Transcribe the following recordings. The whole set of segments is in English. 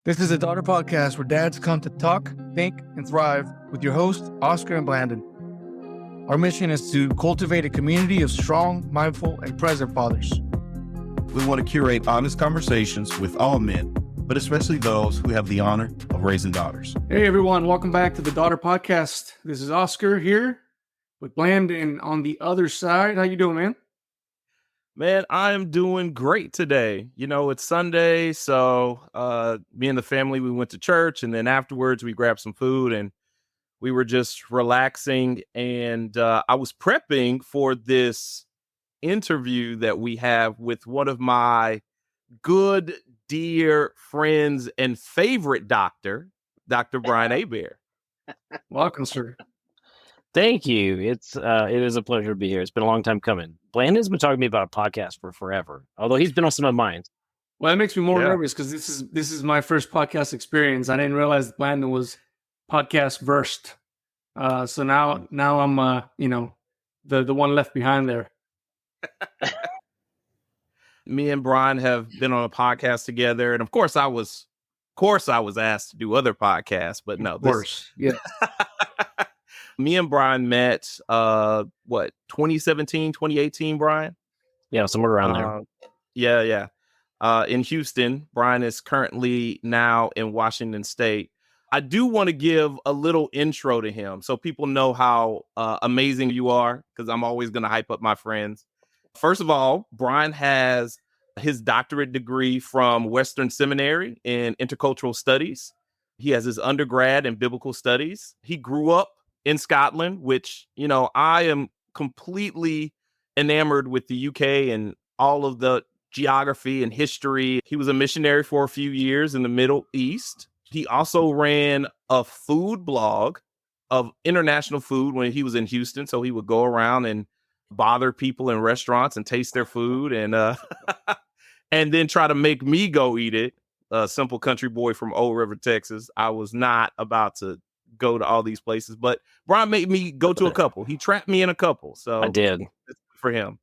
This is a daughter podcast where dads come to talk, think, and thrive with your hosts, Oscar and Blandon. Our mission is to cultivate a community of strong, mindful, and present fathers. We want to curate honest conversations with all men, but especially those who have the honor of raising daughters. Hey everyone, welcome back to the Daughter Podcast. This is Oscar here with Blandon on the other side. How you doing, man? Man, I am doing great today. You know, it's Sunday, so me and the family, we went to church, and then afterwards we grabbed some food, and we were just relaxing. And I was prepping for this interview that we have with one of my good, dear friends and favorite doctor, Dr. Brian Hebert. Welcome, sir. Thank you. It is a pleasure to be here. It's been a long time coming. Blandon's been talking to me about a podcast for forever, although he's been on some of mine. Well, it makes me more nervous because this is my first podcast experience. I didn't realize Blandon was podcast versed. So now I'm the one left behind there. Me and Brian have been on a podcast together, and of course I was asked to do other podcasts, but no, of course, yeah. Me and Brian met, 2017, 2018, Brian? Yeah, somewhere around there. In Houston. Brian is currently now in Washington State. I do want to give a little intro to him so people know how amazing you are, because I'm always going to hype up my friends. First of all, Brian has his doctorate degree from Western Seminary in intercultural studies. He has his undergrad in biblical studies. He grew up in Scotland, which, you know, I am completely enamored with the UK and all of the geography and history. He was a missionary for a few years in the Middle East. He also ran a food blog of international food when he was in Houston. So he would go around and bother people in restaurants and taste their food and and then try to make me go eat it. A simple country boy from Old River, Texas. I was not about to go to all these places, but Brian made me go to a couple. He trapped me in a couple. So I did. For him.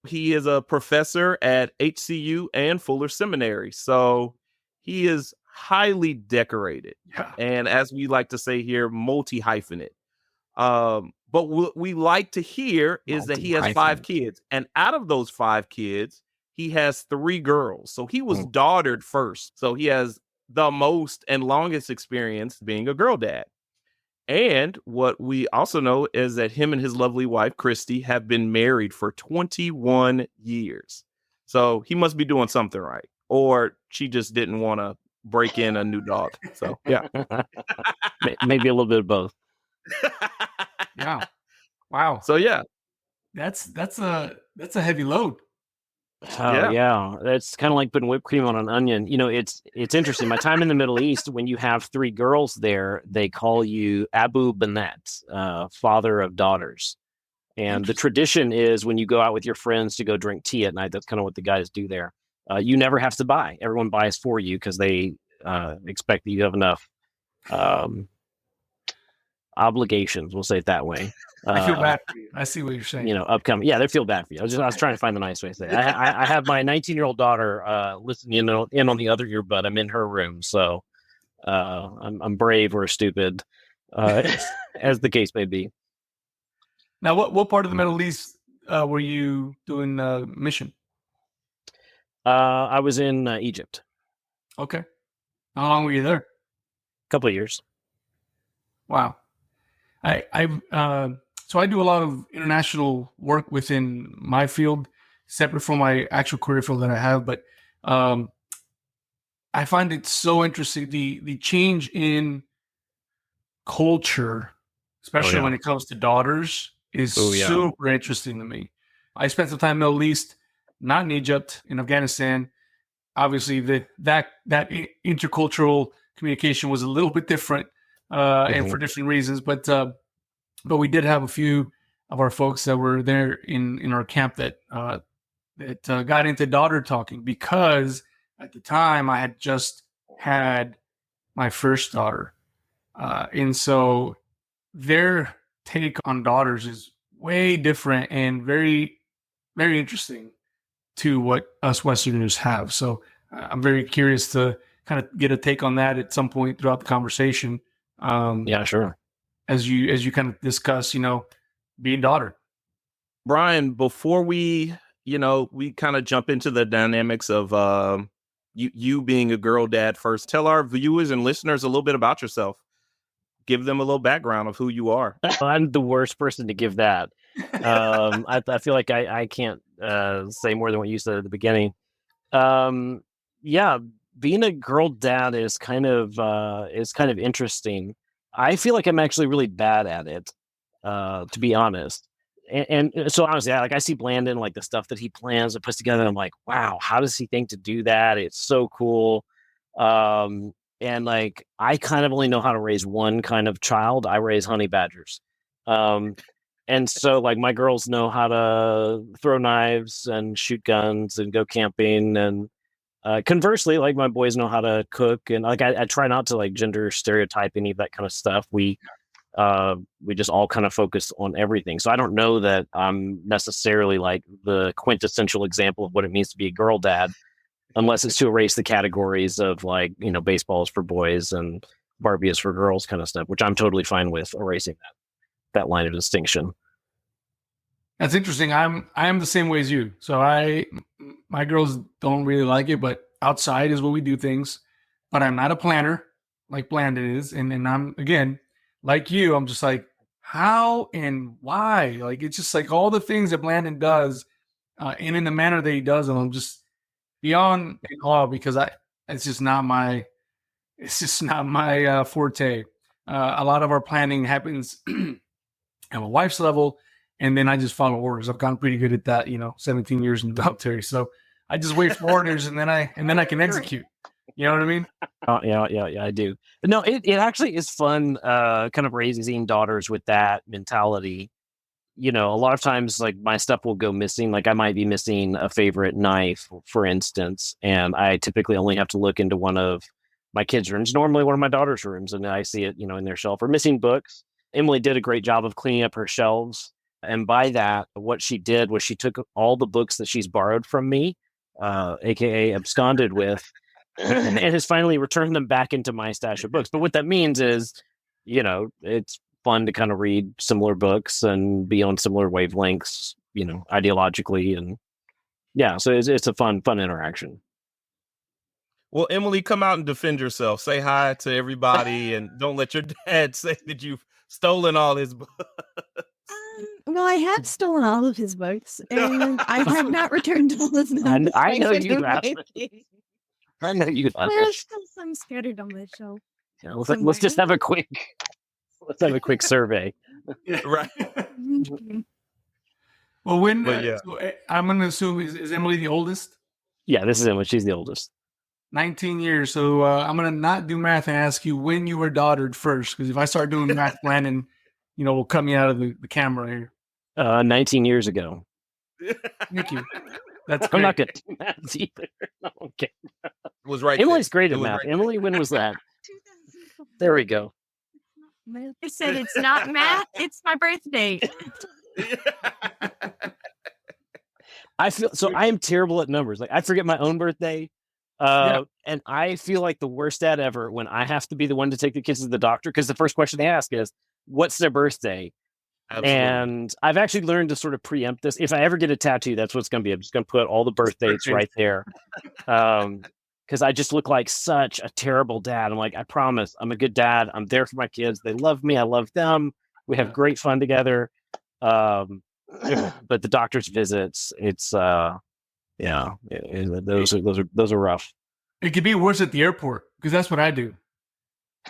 He is a professor at HCU and Fuller Seminary. So he is highly decorated. Yeah. And as we like to say here, multi-hyphenate. But what we like to hear is that he has 5 kids. And out of those 5 kids, he has 3 girls. So he was daughtered first. So he has the most and longest experience being a girl dad. And what we also know is that him and his lovely wife, Christy, have been married for 21 years. So he must be doing something right. Or she just didn't want to break in a new dog. So, yeah. Maybe a little bit of both. Yeah. Wow. So, yeah. That's a heavy load. Oh, yeah. That's kind of like putting whipped cream on an onion. You know, it's interesting. My time in the Middle East, when you have 3 girls there, they call you Abu Banat, father of daughters. And the tradition is when you go out with your friends to go drink tea at night, that's kind of what the guys do there. You never have to buy. Everyone buys for you because they expect that you have enough obligations. We'll say it that way. I feel bad for you. I see what you're saying. You know, upcoming. Yeah, they feel bad for you. I was trying to find the nice way to say it. I have my 19-year-old daughter listening in on the other earbud. I'm in her room, so I'm brave or stupid, as the case may be. Now, what part of the Middle East were you doing mission? I was in Egypt. Okay. How long were you there? A couple of years. Wow. So I do a lot of international work within my field, separate from my actual career field that I have. But I find it so interesting, the change in culture, especially when it comes to daughters, is super interesting to me. I spent some time in the Middle East, not in Egypt, in Afghanistan. Obviously, that intercultural communication was a little bit different, and for different reasons. But we did have a few of our folks that were there in our camp that got into daughter talking, because at the time I had just had my first daughter. And so their take on daughters is way different and very, very interesting to what us Westerners have. So I'm very curious to kind of get a take on that at some point throughout the conversation. Yeah, sure. As you kind of discuss, being daughter. Brian, before we kind of jump into the dynamics of you being a girl dad first, tell our viewers and listeners a little bit about yourself. Give them a little background of who you are. I'm the worst person to give that. I feel like I can't say more than what you said at the beginning. Yeah, being a girl dad is kind of interesting. I feel like I'm actually really bad at it, to be honest. And so honestly, I see Blandon, like the stuff that he plans and puts together. And I'm like, wow, how does he think to do that? It's so cool. And like, I kind of only know how to raise one kind of child. I raise honey badgers. And so like my girls know how to throw knives and shoot guns and go camping. And conversely, like my boys know how to cook. And like, I try not to like gender stereotype any of that kind of stuff. We just all kind of focus on everything. So I don't know that I'm necessarily like the quintessential example of what it means to be a girl dad, unless it's to erase the categories of like, baseball is for boys and Barbie is for girls kind of stuff, which I'm totally fine with erasing that line of distinction. That's interesting. I am the same way as you. So my girls don't really like it, but outside is where we do things. But I'm not a planner like Blandon is, and I'm, again, like you, I'm just like, how and why? Like, it's just like all the things that Blandon does, and in the manner that he does them, I'm just beyond in awe, because it's just not my forte. A lot of our planning happens at my wife's level, and then I just follow orders. I've gotten pretty good at that, 17 years in the military. So I just wait for orders, and then I can execute. You know what I mean? Yeah, I do. No, it actually is fun, kind of raising daughters with that mentality. A lot of times, like, my stuff will go missing. Like, I might be missing a favorite knife, for instance, and I typically only have to look into one of my kids' rooms, normally one of my daughter's rooms, and I see it, in their shelf. Or missing books. Emily did a great job of cleaning up her shelves. And by that, what she did was she took all the books that she's borrowed from me, aka absconded with, and has finally returned them back into my stash of books. But what that means is, it's fun to kind of read similar books and be on similar wavelengths, ideologically. And yeah, so it's a fun interaction. Well, Emily, come out and defend yourself. Say hi to everybody and don't let your dad say that you've stolen all his books. Well, I have stolen all of his books, and I have not returned all of them. I know you have. I know you have. There's still some scattered on the shelf. Yeah, let's just have a quick survey. Right. Well, so I'm going to assume is Emily the oldest? Yeah, this is Emily. She's the oldest. 19 years. So I'm going to not do math and ask you when you were daughtered first, because if I start doing math planning, we'll cut me out of the camera here. 19 years ago. Thank you. That's great. I'm not good at math either. Okay. Was right. Emily's great at math. Right. Emily, when was that? There we go. I said it's not math. It's my birthday. I am terrible at numbers. Like, I forget my own birthday. And I feel like the worst dad ever when I have to be the one to take the kids to the doctor, because the first question they ask is, what's their birthday? Absolutely. And I've actually learned to sort of preempt this. If I ever get a tattoo, that's what it's going to be. I'm just going to put all the birth dates right there. Because I just look like such a terrible dad. I'm like, I promise, I'm a good dad. I'm there for my kids. They love me. I love them. We have great fun together. But the doctor's visits, it's those are rough. It could be worse at the airport, because that's what I do.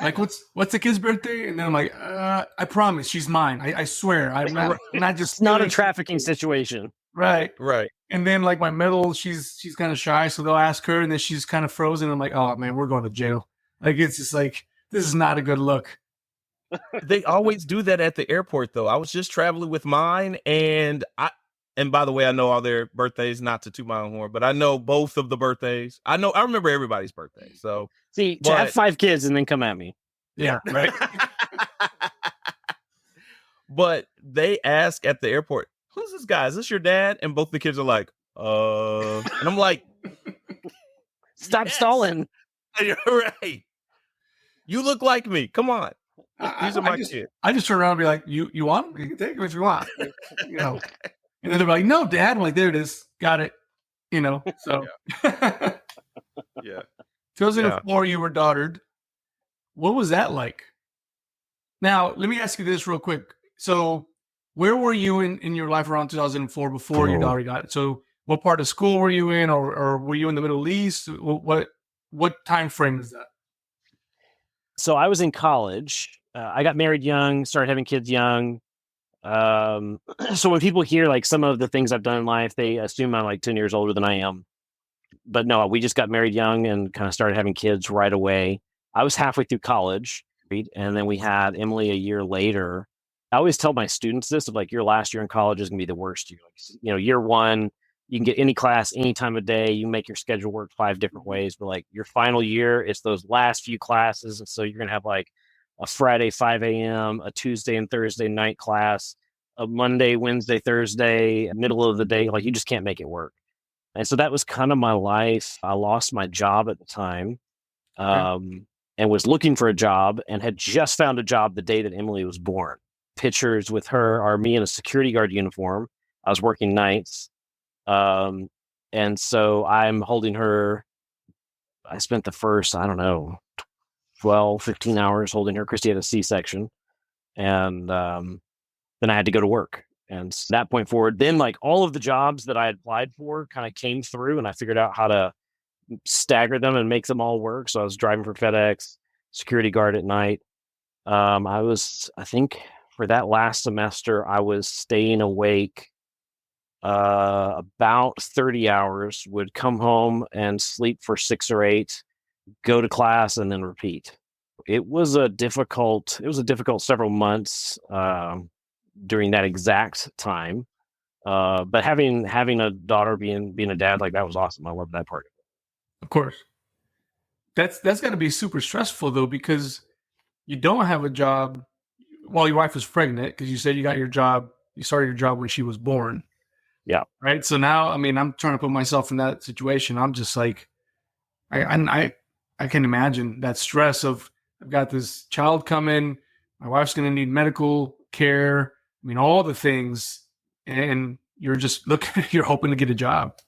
Like, what's the kid's birthday? And then I'm like, I promise, she's mine. I swear. I'm not just. It's not a trafficking situation. Right. Right. And then like my middle, she's kind of shy, so they'll ask her, and then she's kind of frozen. I'm like, oh man, we're going to jail. Like, it's just like, this is not a good look. They always do that at the airport, though. I was just traveling with mine, and by the way, I know all their birthdays, not to toot my own horn, but I know both of the birthdays. I remember everybody's birthday. So have 5 kids and then come at me. Yeah, right. But they ask at the airport, who's this guy? Is this your dad? And both the kids are like, and I'm like, stop stalling. You're right. You look like me. Come on. These are my kids. I just turn around and be like, you want them? You can take them if you want. You know. And then they're like, no, Dad. I'm like, there it is. Got it. You know. So Yeah. 2004, you were daughtered. What was that like? Now, let me ask you this real quick. So where were you in your life around 2004 before your daughter got it? So what part of school were you in, or were you in the Middle East? What time frame is that? So I was in college. I got married young, started having kids young. So when people hear like some of the things I've done in life, they assume I'm like 10 years older than I am. But no, we just got married young and kind of started having kids right away. I was halfway through college, and then we had Emily a year later. I always tell my students this of like, your last year in college is gonna be the worst year. Like, you know, year one, you can get any class any time of day. You make your schedule work 5 different ways, but like your final year, it's those last few classes, and so you're gonna have like a Friday 5 a.m., a Tuesday and Thursday night class, a Monday, Wednesday, Thursday, middle of the day. Like you just can't make it work. And so that was kind of my life. I lost my job at the time, and was looking for a job and had just found a job the day that Emily was born. Pictures with her are me in a security guard uniform. I was working nights. And so I'm holding her. I spent the first, 12, 15 hours holding her. Christy had a C-section. And then I had to go to work. And from that point forward, then like all of the jobs that I had applied for kind of came through, and I figured out how to stagger them and make them all work. So I was driving for FedEx, security guard at night. I think for that last semester, I was staying awake about 30 hours, would come home and sleep for 6 or 8, go to class, and then repeat. It was a difficult several months during that exact time. But having a daughter, being a dad, like that was awesome. I love that part. Of course. That's got to be super stressful though, because you don't have a job while your wife was pregnant, because you said you started your job when she was born. Yeah. Right. So now, I mean, I'm trying to put myself in that situation. I'm just like, I can imagine that stress of, I've got this child coming, my wife's going to need medical care. I mean, all the things, and you're just you're hoping to get a job.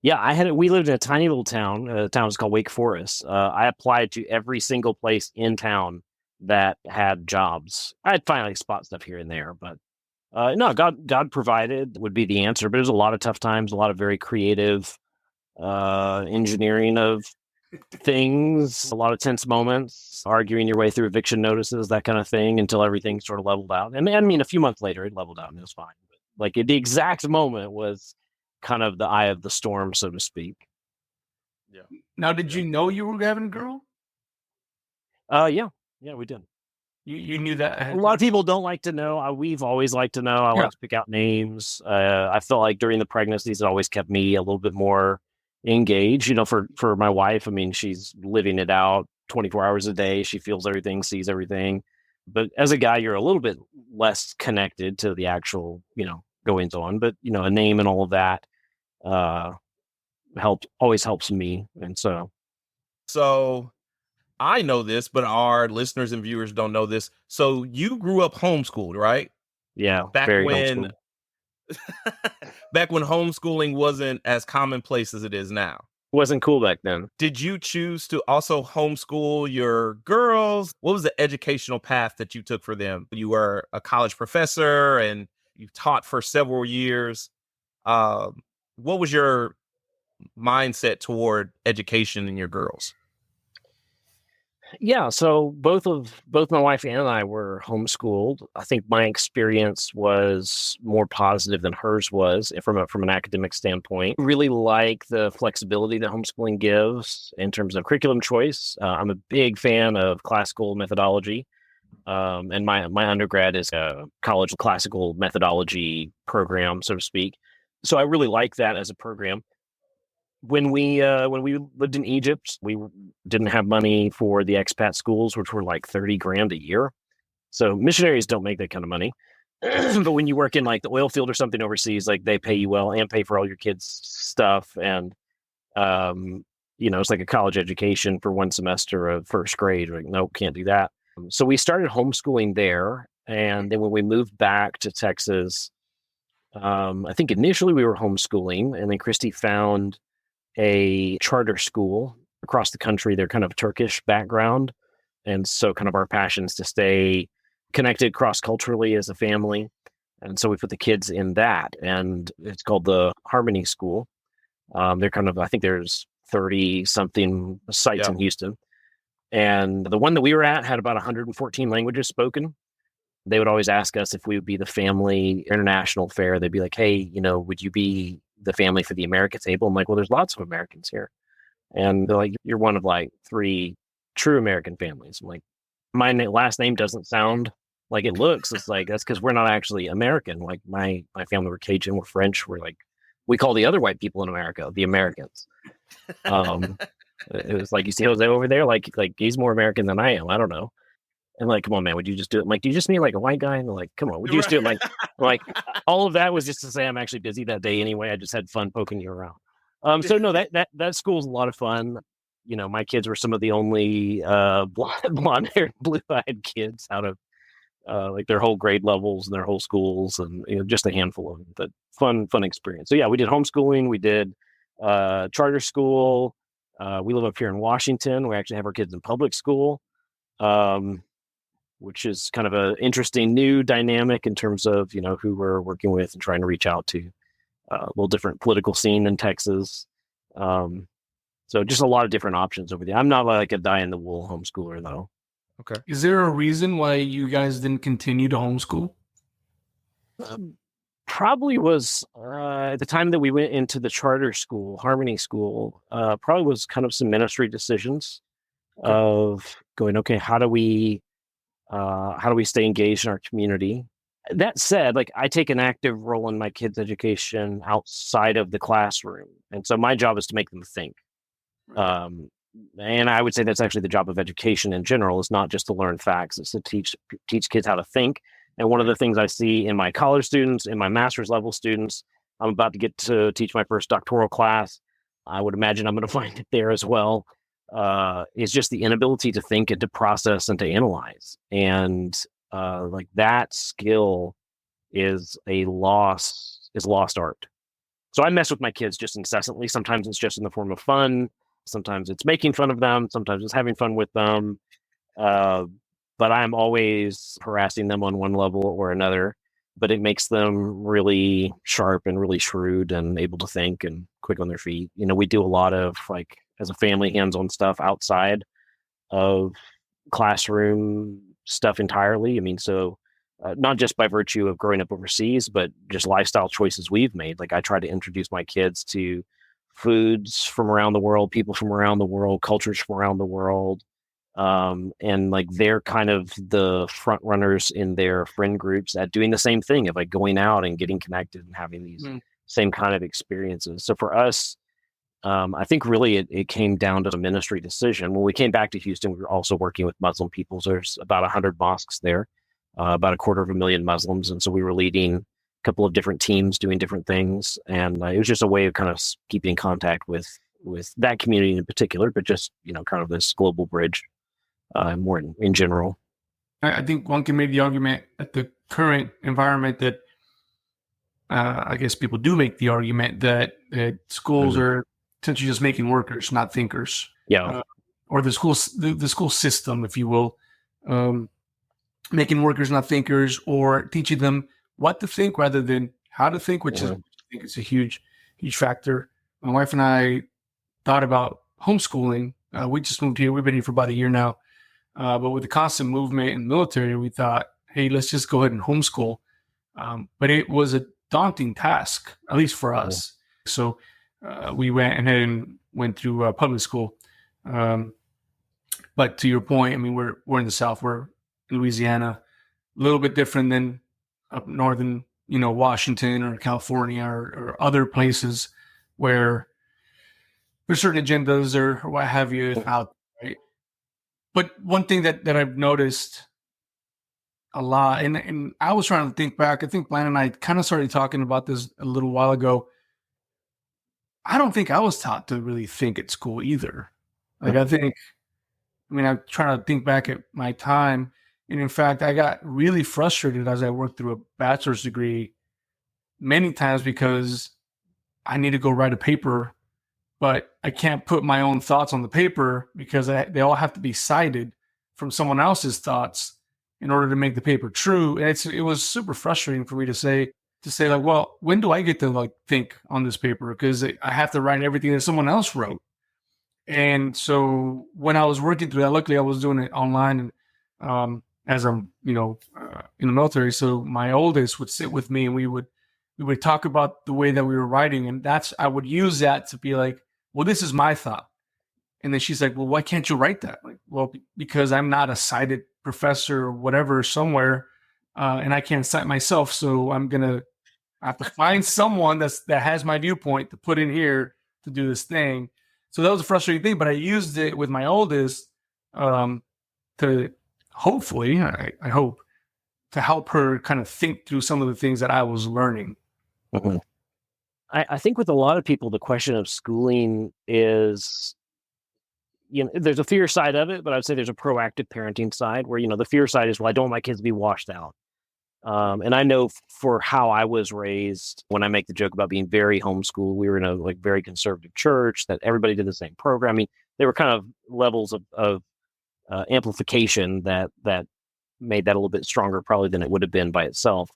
Yeah, we lived in a tiny little town. The town is called Wake Forest. I applied to every single place in town that had jobs. I'd find like spot stuff here and there, but no, God provided would be the answer. But it was a lot of tough times, a lot of very creative engineering of things, a lot of tense moments, arguing your way through eviction notices, that kind of thing, until everything sort of leveled out. And I mean, a few months later, it leveled out and it was fine. But like the exact moment was kind of the eye of the storm, so to speak. Yeah. Now, did you know you were having a girl? Yeah, we did. You knew that? A lot of people don't like to know. We've always liked to know. I like to pick out names. I felt like during the pregnancies, it always kept me a little bit more engaged. You know, for my wife, I mean, she's living it out 24 hours a day. She feels everything, sees everything. But as a guy, you're a little bit less connected to the actual, goings on. But, a name and all of that always helps me. And so I know this, but our listeners and viewers don't know this. So you grew up homeschooled, right? Yeah. Back when homeschooling wasn't as commonplace as it is now. Wasn't cool back then. Did you choose to also homeschool your girls? What was the educational path that you took for them? You were a college professor and you taught for several years. What was your mindset toward education in your girls? Yeah, so both my wife and I were homeschooled. I think my experience was more positive than hers was from an academic standpoint. Really like the flexibility that homeschooling gives in terms of curriculum choice. I'm a big fan of classical methodology, and my undergrad is a college classical methodology program, so to speak. So I really like that as a program. When we lived in Egypt, we didn't have money for the expat schools, which were like $30,000 a year. So missionaries don't make that kind of money. But when you work in like the oil field or something overseas, like they pay you well and pay for all your kids' stuff. And it's like a college education for one semester of first grade. Like, nope, can't do that. So we started homeschooling there. And then when we moved back to Texas, I think initially we were homeschooling, and then Christy found a charter school across the country. They're kind of Turkish background. And so kind of our passion is to stay connected cross-culturally as a family. And so we put the kids in that, and it's called the Harmony School. They're kind of, I think there's 30 something sites in Houston. And the one that we were at had about 114 languages spoken. They would always ask us if we would be the family international fair. They'd be like, hey, would you be the family for the America table? I'm like, well, there's lots of Americans here. And they're like, you're one of like 3 true American families. I'm like, my last name doesn't sound like it looks. It's like, that's because we're not actually American. Like my family were Cajun, we're French. We're like, we call the other white people in America the Americans. It was like, you see Jose over there? Like he's more American than I am. I don't know. And like, come on, man, would you just do it? I'm like, do you just mean like a white guy? And they're like, come on, would you just do it? Like all of that was just to say I'm actually busy that day anyway. I just had fun poking you around. So no, that school's a lot of fun. My kids were some of the only blonde-haired, blue-eyed kids out of like their whole grade levels and their whole schools, and just a handful of them. But fun experience. So yeah, we did homeschooling. We did charter school. We live up here in Washington. We actually have our kids in public school. Which is kind of an interesting new dynamic in terms of, who we're working with and trying to reach out to. A little different political scene in Texas. So just a lot of different options over there. I'm not like a die-in-the-wool homeschooler, though. Okay. Is there a reason why you guys didn't continue to homeschool? Probably was at the time that we went into the charter school, Harmony School, probably was kind of some ministry decisions of going, okay, how do we stay engaged in our community? That said, like I take an active role in my kids' education outside of the classroom. And so my job is to make them think. And I would say that's actually the job of education in general, is not just to learn facts, it's to teach kids how to think. And one of the things I see in my college students, in my master's level students, I'm about to get to teach my first doctoral class. I would imagine I'm going to find it there as well. Is just the inability to think and to process and to analyze. And like that skill is lost art. So I mess with my kids just incessantly. Sometimes it's just in the form of fun. Sometimes it's making fun of them. Sometimes it's having fun with them. But I'm always harassing them on one level or another. But it makes them really sharp and really shrewd and able to think and quick on their feet. We do a lot of, like, as a family, hands-on stuff outside of classroom stuff entirely. I mean, so not just by virtue of growing up overseas, but just lifestyle choices we've made. Like I try to introduce my kids to foods from around the world, people from around the world, cultures from around the world. And like they're kind of the front runners in their friend groups at doing the same thing of like going out and getting connected and having these same kind of experiences. So for us, I think really it came down to a ministry decision. When we came back to Houston, we were also working with Muslim peoples. There's about 100 mosques there, about 250,000 Muslims. And so we were leading a couple of different teams doing different things. And it was just a way of kind of keeping in contact with that community in particular, but just, kind of this global bridge more in general. I think one can make the argument at the current environment that I guess people do make the argument that schools are essentially just making workers, not thinkers. Yeah. Or the school system, if you will, making workers, not thinkers, or teaching them what to think rather than how to think, which I think is a huge factor. My wife and I thought about homeschooling. We just moved here. We've been here for about a year now. But with the constant movement in the military, we thought, hey, let's just go ahead and homeschool. But it was a daunting task, at least for us. So we went through public school. But to your point, I mean, we're in the South. We're in Louisiana, a little bit different than up northern, Washington or California or other places where there's certain agendas or what have you out there, right? But one thing that I've noticed a lot, and I was trying to think back, I think Blandon and I kind of started talking about this a little while ago. I don't think I was taught to really think at school either. Like, I'm trying to think back at my time. And in fact, I got really frustrated as I worked through a bachelor's degree many times because I need to go write a paper, but I can't put my own thoughts on the paper because they all have to be cited from someone else's thoughts in order to make the paper true. And it was super frustrating for me to say like, well, when do I get to like think on this paper? Because I have to write everything that someone else wrote. And so when I was working through that, luckily I was doing it online and as I'm, in the military. So my oldest would sit with me and we would talk about the way that we were writing. And I would use that to be like, well, this is my thought. And then she's like, well, why can't you write that? Like, well, because I'm not a cited professor or whatever somewhere, and I can't cite myself. So I have to find someone that has my viewpoint to put in here to do this thing. So that was a frustrating thing, but I used it with my oldest to hopefully, I hope, to help her kind of think through some of the things that I was learning. Mm-hmm. I think with a lot of people, the question of schooling is, there's a fear side of it, but I'd say there's a proactive parenting side where, the fear side is, well, I don't want my kids to be washed out. And I know for how I was raised, when I make the joke about being very homeschooled, we were in a very conservative church that everybody did the same programming. There were kind of levels of amplification that made that a little bit stronger probably than it would have been by itself.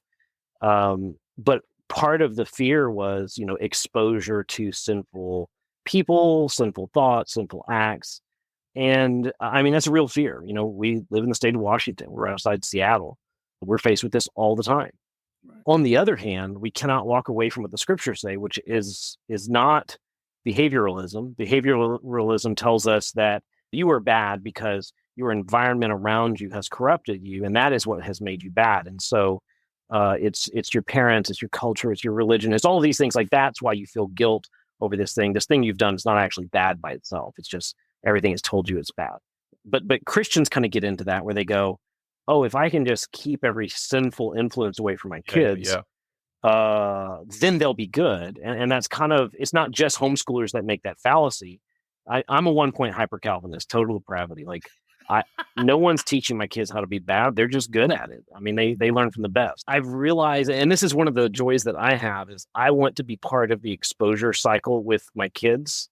But part of the fear was, exposure to sinful people, sinful thoughts, sinful acts. And that's a real fear. We live in the state of Washington. We're outside Seattle. We're faced with this all the time. Right. On the other hand, we cannot walk away from what the scriptures say, which is not behavioralism. Behavioralism tells us that you are bad because your environment around you has corrupted you, and that is what has made you bad. And so it's your parents, it's your culture, it's your religion, it's all of these things. Like, that's why you feel guilt over this thing. This thing you've done is not actually bad by itself. It's just everything has told you it's bad. But Christians kind of get into that where they go, oh, if I can just keep every sinful influence away from my kids, then they'll be good. And that's kind of, it's not just homeschoolers that make that fallacy. I'm a 1-point hyper-Calvinist, total depravity. Like, no one's teaching my kids how to be bad. They're just good at it. They learn from the best. I've realized, and this is one of the joys that I have, is I want to be part of the exposure cycle with my kids.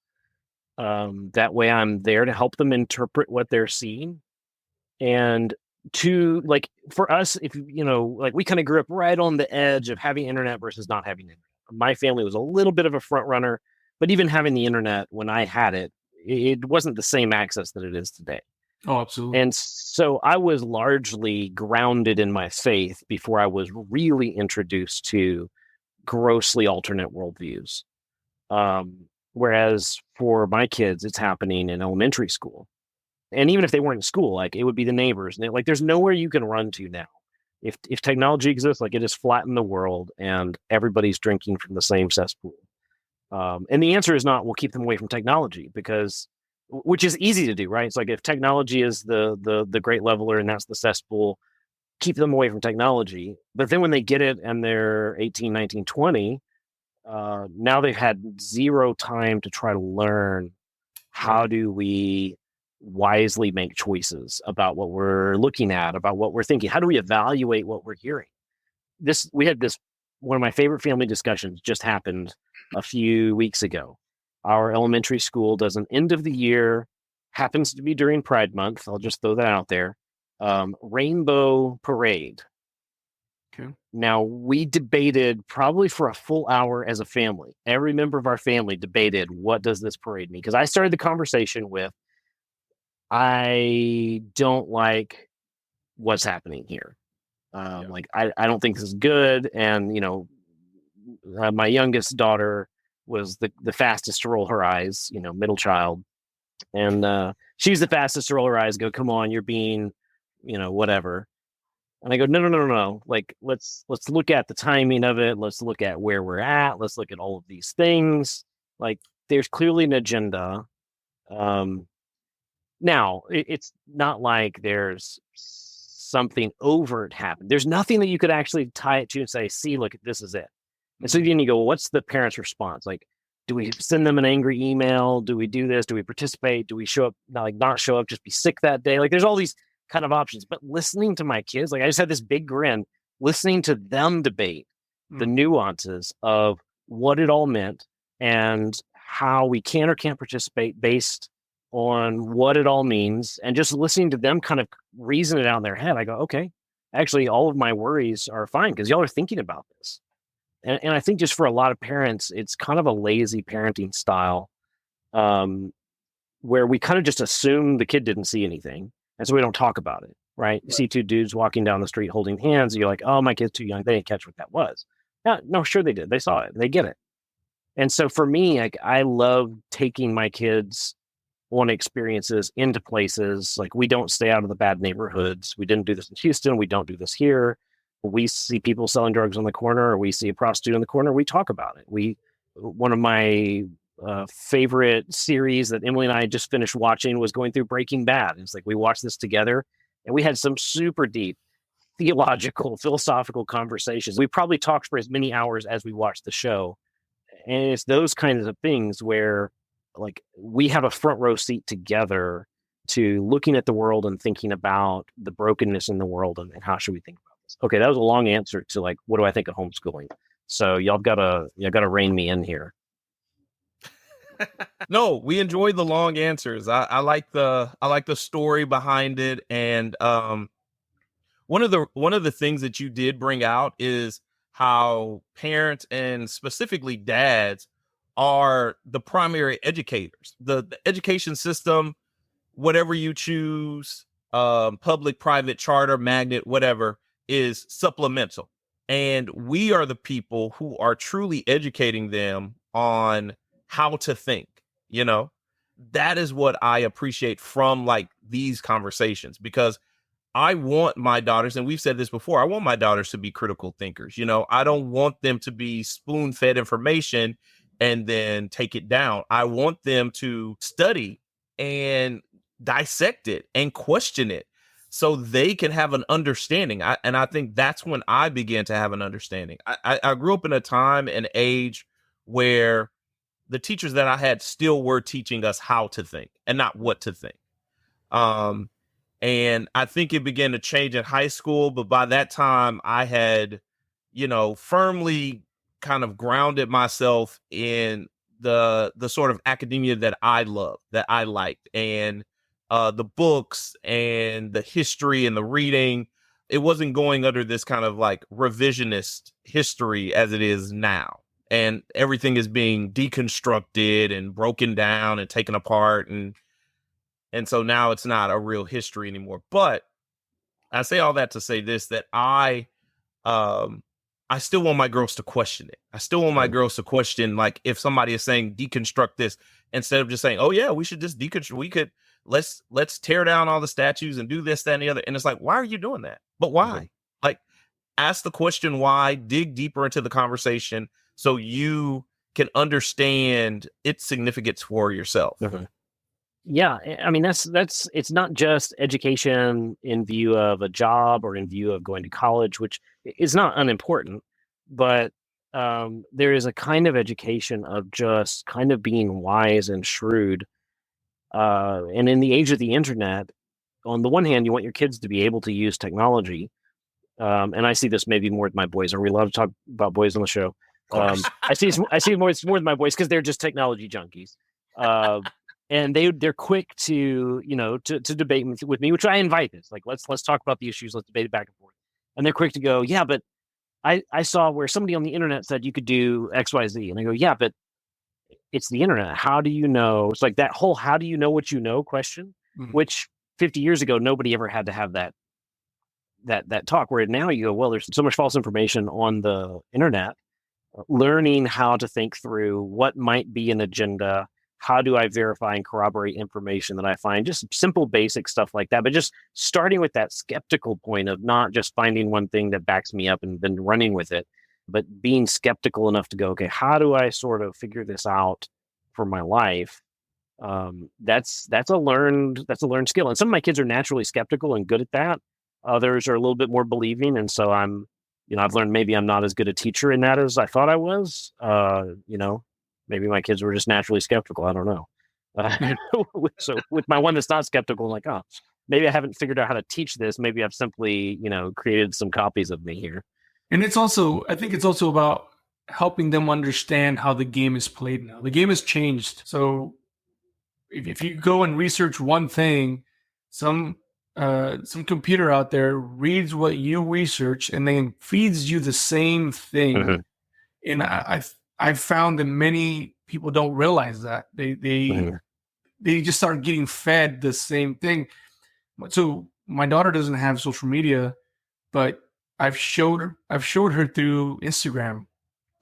That way I'm there to help them interpret what they're seeing. And for us, if we kind of grew up right on the edge of having internet versus not having internet. My family was a little bit of a front runner, but even having the internet when I had it, it wasn't the same access that it is today. Oh, absolutely. And so I was largely grounded in my faith before I was really introduced to grossly alternate worldviews. Whereas for my kids, it's happening in elementary school. And even if they weren't in school, like, it would be the neighbors. And there's nowhere you can run to now. If technology exists, like, it has flattened the world and everybody's drinking from the same cesspool. And the answer is not, we'll keep them away from technology, which is easy to do, right? It's like, if technology is the great leveler and that's the cesspool, keep them away from technology. But then when they get it and they're 18, 19, 20, now they've had zero time to try to learn how do we wisely make choices about what we're looking at, about what we're thinking. How do we evaluate what we're hearing? We had one of my favorite family discussions just happened a few weeks ago. Our elementary school does an end of the year, happens to be during Pride Month. I'll just throw that out there. Rainbow parade. Okay. Now, we debated probably for a full hour as a family. Every member of our family debated, what does this parade mean? Because I started the conversation with, I don't like what's happening here. I don't think this is good. And, my youngest daughter was the fastest to roll her eyes, middle child. And she's the fastest to roll her eyes, go, come on, you're being, whatever. And I go, no. Like, let's look at the timing of it. Let's look at where we're at. Let's look at all of these things. Like, there's clearly an agenda. Now, it's not like there's something overt happened. There's nothing that you could actually tie it to and say, see, look, this is it. And so then you go, well, what's the parent's response? Like, Do we send them an angry email? Do we do this? Do we participate? Do we show up, not show up, just be sick that day? Like, there's all these kind of options. But listening to my kids, like, I just had this big grin, listening to them debate the nuances of what it all meant and how we can or can't participate based on what it all means, and just listening to them kind of reason it out in their head. I go, okay, actually, all of my worries are fine because y'all are thinking about this. And I think just for a lot of parents, it's kind of a lazy parenting style, where we kind of just assume the kid didn't see anything, and so we don't talk about it, right? You see two dudes walking down the street holding hands, and you're like, oh, my kid's too young. They didn't catch what that was. No, sure they did. They saw it. They get it. And so for me, I love taking my kids on experiences into places. Like, we don't stay out of the bad neighborhoods. We didn't do this in Houston. We don't do this here. We see people selling drugs on the corner, or we see a prostitute on the corner. We talk about it. One of my favorite series that Emily and I just finished watching was going through Breaking Bad. It's like we watched this together, and we had some super deep theological, philosophical conversations. We probably talked for as many hours as we watched the show. And it's those kinds of things where, like, we have a front row seat together to looking at the world and thinking about the brokenness in the world and how should we think about this. Okay, that was a long answer to, like, what do I think of homeschooling? So y'all gotta rein me in here. No, we enjoyed the long answers. I like the story behind it, and one of the things that you did bring out is how parents, and specifically dads, are the primary educators. The education system, whatever you choose, public, private, charter, magnet, whatever, is supplemental. And we are the people who are truly educating them on how to think. That is what I appreciate from, like, these conversations, because I want my daughters, and we've said this before, I want my daughters to be critical thinkers. I don't want them to be spoon-fed information and then take it down. I want them to study and dissect it and question it so they can have an understanding. And I think that's when I began to have an understanding. I grew up in a time and age where the teachers that I had still were teaching us how to think and not what to think. And I think it began to change in high school. But by that time, I had, firmly kind of grounded myself in the sort of academia that I loved, that I liked, and the books and the history and the reading. It wasn't going under this kind of like revisionist history as it is now. And everything is being deconstructed and broken down and taken apart. And so now it's not a real history anymore. But I say all that to say this, that I still want my girls to question it. I still want my girls to question, like, if somebody is saying deconstruct this, instead of just saying, oh yeah, we should just deconstruct. Let's tear down all the statues and do this, that, and the other. And it's like, why are you doing that? But why? Mm-hmm. Like, ask the question why, dig deeper into the conversation so you can understand its significance for yourself. Mm-hmm. Yeah, I mean, that's it's not just education in view of a job or in view of going to college, which is not unimportant, but there is a kind of education of just kind of being wise and shrewd. And in the age of the internet, on the one hand, you want your kids to be able to use technology. And I see this maybe more with my boys. Are we allowed to talk about boys on the show? I see it more with my boys because they're just technology junkies. And they're quick to debate with me, which I invite. This, like, let's talk about the issues, let's debate it back and forth. And they're quick to go, yeah, but I saw where somebody on the internet said you could do X, Y, Z, and I go, yeah, but it's the internet. How do you know? It's like that whole "how do you know what you know" question, which 50 years ago nobody ever had to have that talk. Where now you go, well, there's so much false information on the internet. Learning how to think through what might be an agenda. How do I verify and corroborate information that I find? Just simple, basic stuff like that. But just starting with that skeptical point of not just finding one thing that backs me up and then running with it, but being skeptical enough to go, okay, how do I sort of figure this out for my life? That's a learned skill. And some of my kids are naturally skeptical and good at that. Others are a little bit more believing. And so I've learned maybe I'm not as good a teacher in that as I thought I was, maybe my kids were just naturally skeptical. I don't know. So with my one that's not skeptical, like, oh, maybe I haven't figured out how to teach this. Maybe I've simply, created some copies of me here. And I think it's also about helping them understand how the game is played now. The game has changed. So if you go and research one thing, some computer out there reads what you research and then feeds you the same thing. Mm-hmm. And I've found that many people don't realize that they just start getting fed the same thing. So my daughter doesn't have social media, but I've showed her through Instagram,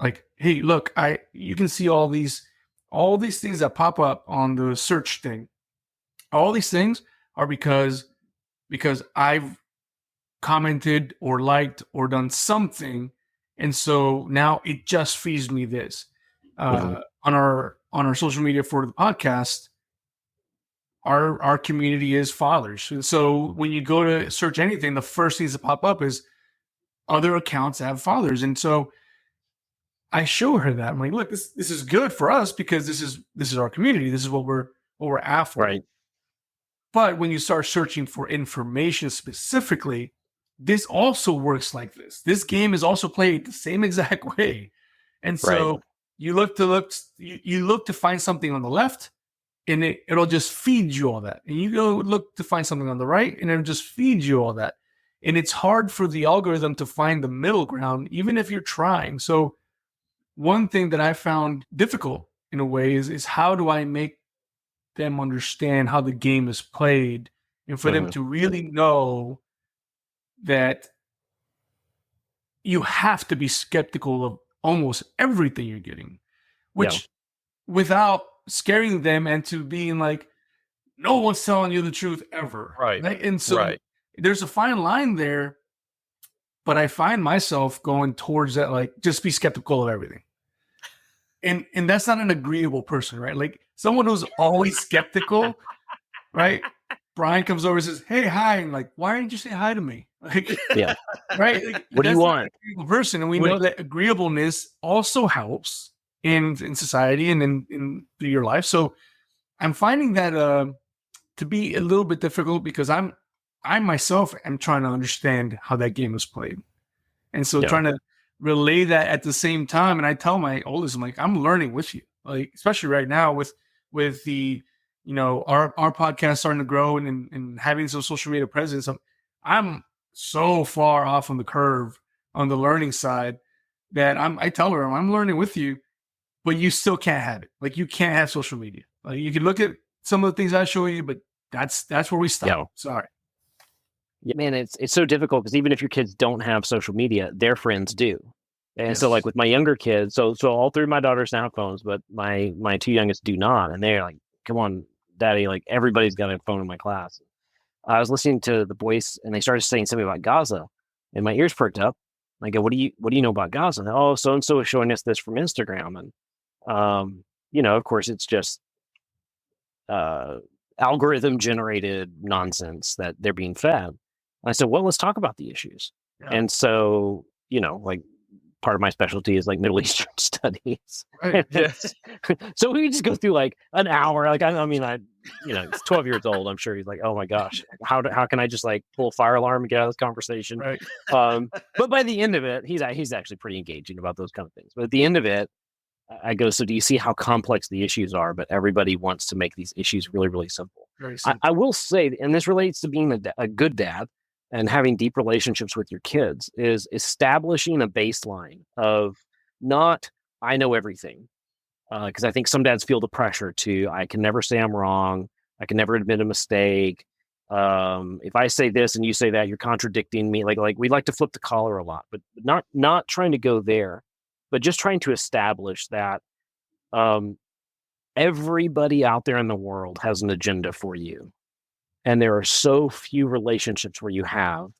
like, hey, look, you can see all these things that pop up on the search thing. All these things are because I've commented or liked or done something, and so now it just feeds me this. On our social media for the podcast, our community is fathers. So when you go to search anything, the first things that pop up is other accounts that have fathers. And so I show her that. I'm like, look, this is good for us because this is our community. This is what we're after. Right. But when you start searching for information specifically, this also works like this. This game is also played the same exact way. And so you look to find something on the left, and it'll just feed you all that. And you go look to find something on the right, and it'll just feed you all that. And it's hard for the algorithm to find the middle ground, even if you're trying. So one thing that I found difficult in a way is how do I make them understand how the game is played, and for them to really know that you have to be skeptical of almost everything you're getting, which without scaring them into being like, no one's telling you the truth ever. Right. And so there's a fine line there, but I find myself going towards that, like, just be skeptical of everything. And that's not an agreeable person, right? Like someone who's always skeptical, right? Brian comes over and says, hey, hi. And like, why didn't you say hi to me? Like, right? Like, what do you want? Person. And we know that agreeableness also helps in society and in your life. So I'm finding that to be a little bit difficult because I myself am trying to understand how that game is played. And so trying to relay that at the same time. And I tell my oldest, I'm like, I'm learning with you, like, especially right now with the, our podcast starting to grow and having some social media presence. I'm so far off on the curve on the learning side that I tell her I'm learning with you, but you still can't have it. Like, you can't have social media. Like, you can look at some of the things I show you, but that's where we stop. Yeah. Sorry. Yeah, man, it's so difficult because even if your kids don't have social media, their friends do. And so, like with my younger kids, so all three of my daughters now have phones, but my two youngest do not. And they're like, come on, daddy, like everybody's got a phone in my class. I was listening to the boys and they started saying something about Gaza and my ears perked up. I go, what do you know about Gaza? And, oh, so-and-so is showing us this from Instagram. And, of course it's just algorithm generated nonsense that they're being fed. And I said, well, let's talk about the issues. Yeah. And so, like part of my specialty is like Middle Eastern studies. Right. Yes. So we just go through like an hour. Like, he's 12 years old. I'm sure he's like, oh my gosh, how can I just like pull a fire alarm and get out of this conversation? Right. But by the end of it, he's actually pretty engaging about those kind of things. But at the end of it, I go, so do you see how complex the issues are? But everybody wants to make these issues really, really simple. Very simple. I will say, and this relates to being a good dad and having deep relationships with your kids, is establishing a baseline of not, I know everything. Because I think some dads feel the pressure to, I can never say I'm wrong. I can never admit a mistake. If I say this and you say that, you're contradicting me. Like we like to flip the collar a lot, but not trying to go there, but just trying to establish that everybody out there in the world has an agenda for you. And there are so few relationships where you have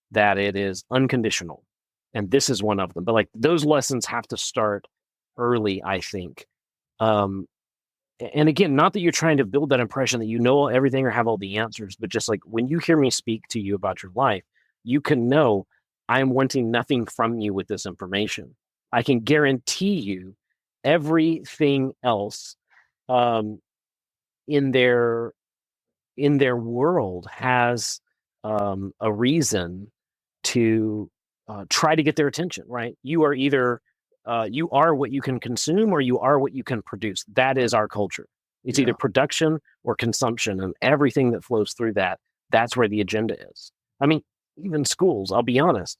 that it is unconditional. And this is one of them. But like those lessons have to start early, I think. And again, not that you're trying to build that impression that you know everything or have all the answers, but just like when you hear me speak to you about your life, you can know I'm wanting nothing from you with this information. I can guarantee you everything else in their world has a reason to try to get their attention, right? You are either you are what you can consume or you are what you can produce. That is our culture. It's either production or consumption, and everything that flows through that, that's where the agenda is. I mean, even schools, I'll be honest.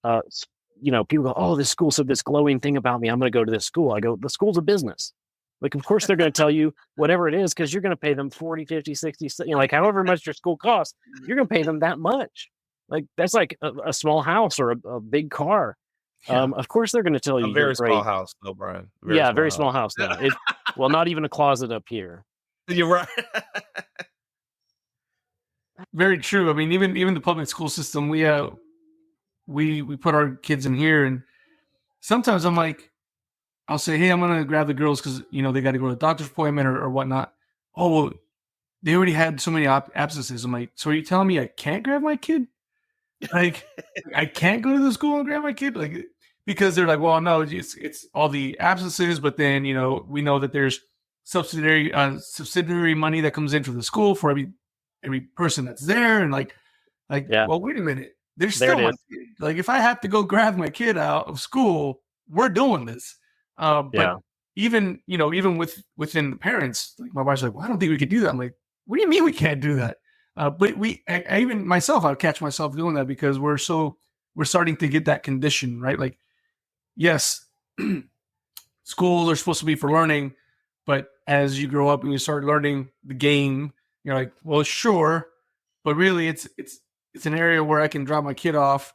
People go, oh, this school said this glowing thing about me. I'm going to go to this school. I go, the school's a business. Like, of course, they're going to tell you whatever it is because you're going to pay them 40, 50, 60, like however much your school costs, you're going to pay them that much. Like, that's like a small house or a big car. Yeah. Of course, they're going to tell you a very small house, though, Brian. Very small house. Now. Well, not even a closet up here. You're right. Very true. I mean, even the public school system, we put our kids in here, and sometimes I'm like, I'll say, hey, I'm gonna grab the girls because they got to go to the doctor's appointment or whatnot. Oh, well, they already had so many absences. I'm like, so are you telling me I can't grab my kid? Like, I can't go to the school and grab my kid? Like, because they're like, well, no, it's all the absences, but then we know that there's subsidiary money that comes in for the school for every person that's there, and well, wait a minute, there's still my kid. Like, if I have to go grab my kid out of school, we're doing this. But even within the parents, like my wife's like, well, I don't think we could do that. I'm like, what do you mean we can't do that? But I even myself, I catch myself doing that because we're starting to get that condition, right? Like, yes, schools are supposed to be for learning, but as you grow up and you start learning the game, you're like, well, sure, but really it's an area where I can drop my kid off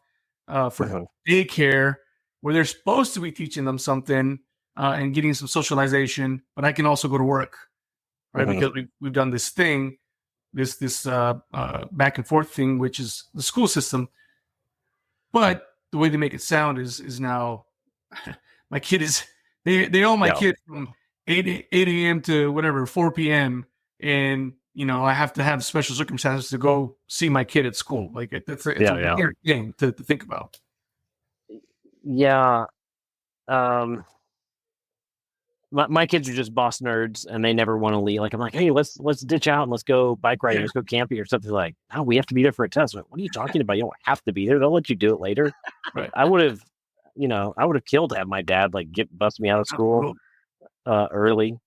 for daycare, where they're supposed to be teaching them something and getting some socialization, but I can also go to work, right? Because we've done this thing, this back and forth thing, which is the school system. But the way they make it sound is now my kid is they own my kid from 8 a.m. to whatever 4 p.m. and I have to have special circumstances to go see my kid at school. Like it's a weird thing to think about. Yeah. My kids are just boss nerds and they never want to leave. Like, I'm like, hey, let's ditch out and let's go bike riding. Let's go camping or something. Like, no, we have to be there for a test. Like, what are you talking about? You don't have to be there. They'll let you do it later. Right. I would have killed to have my dad bust me out of school early.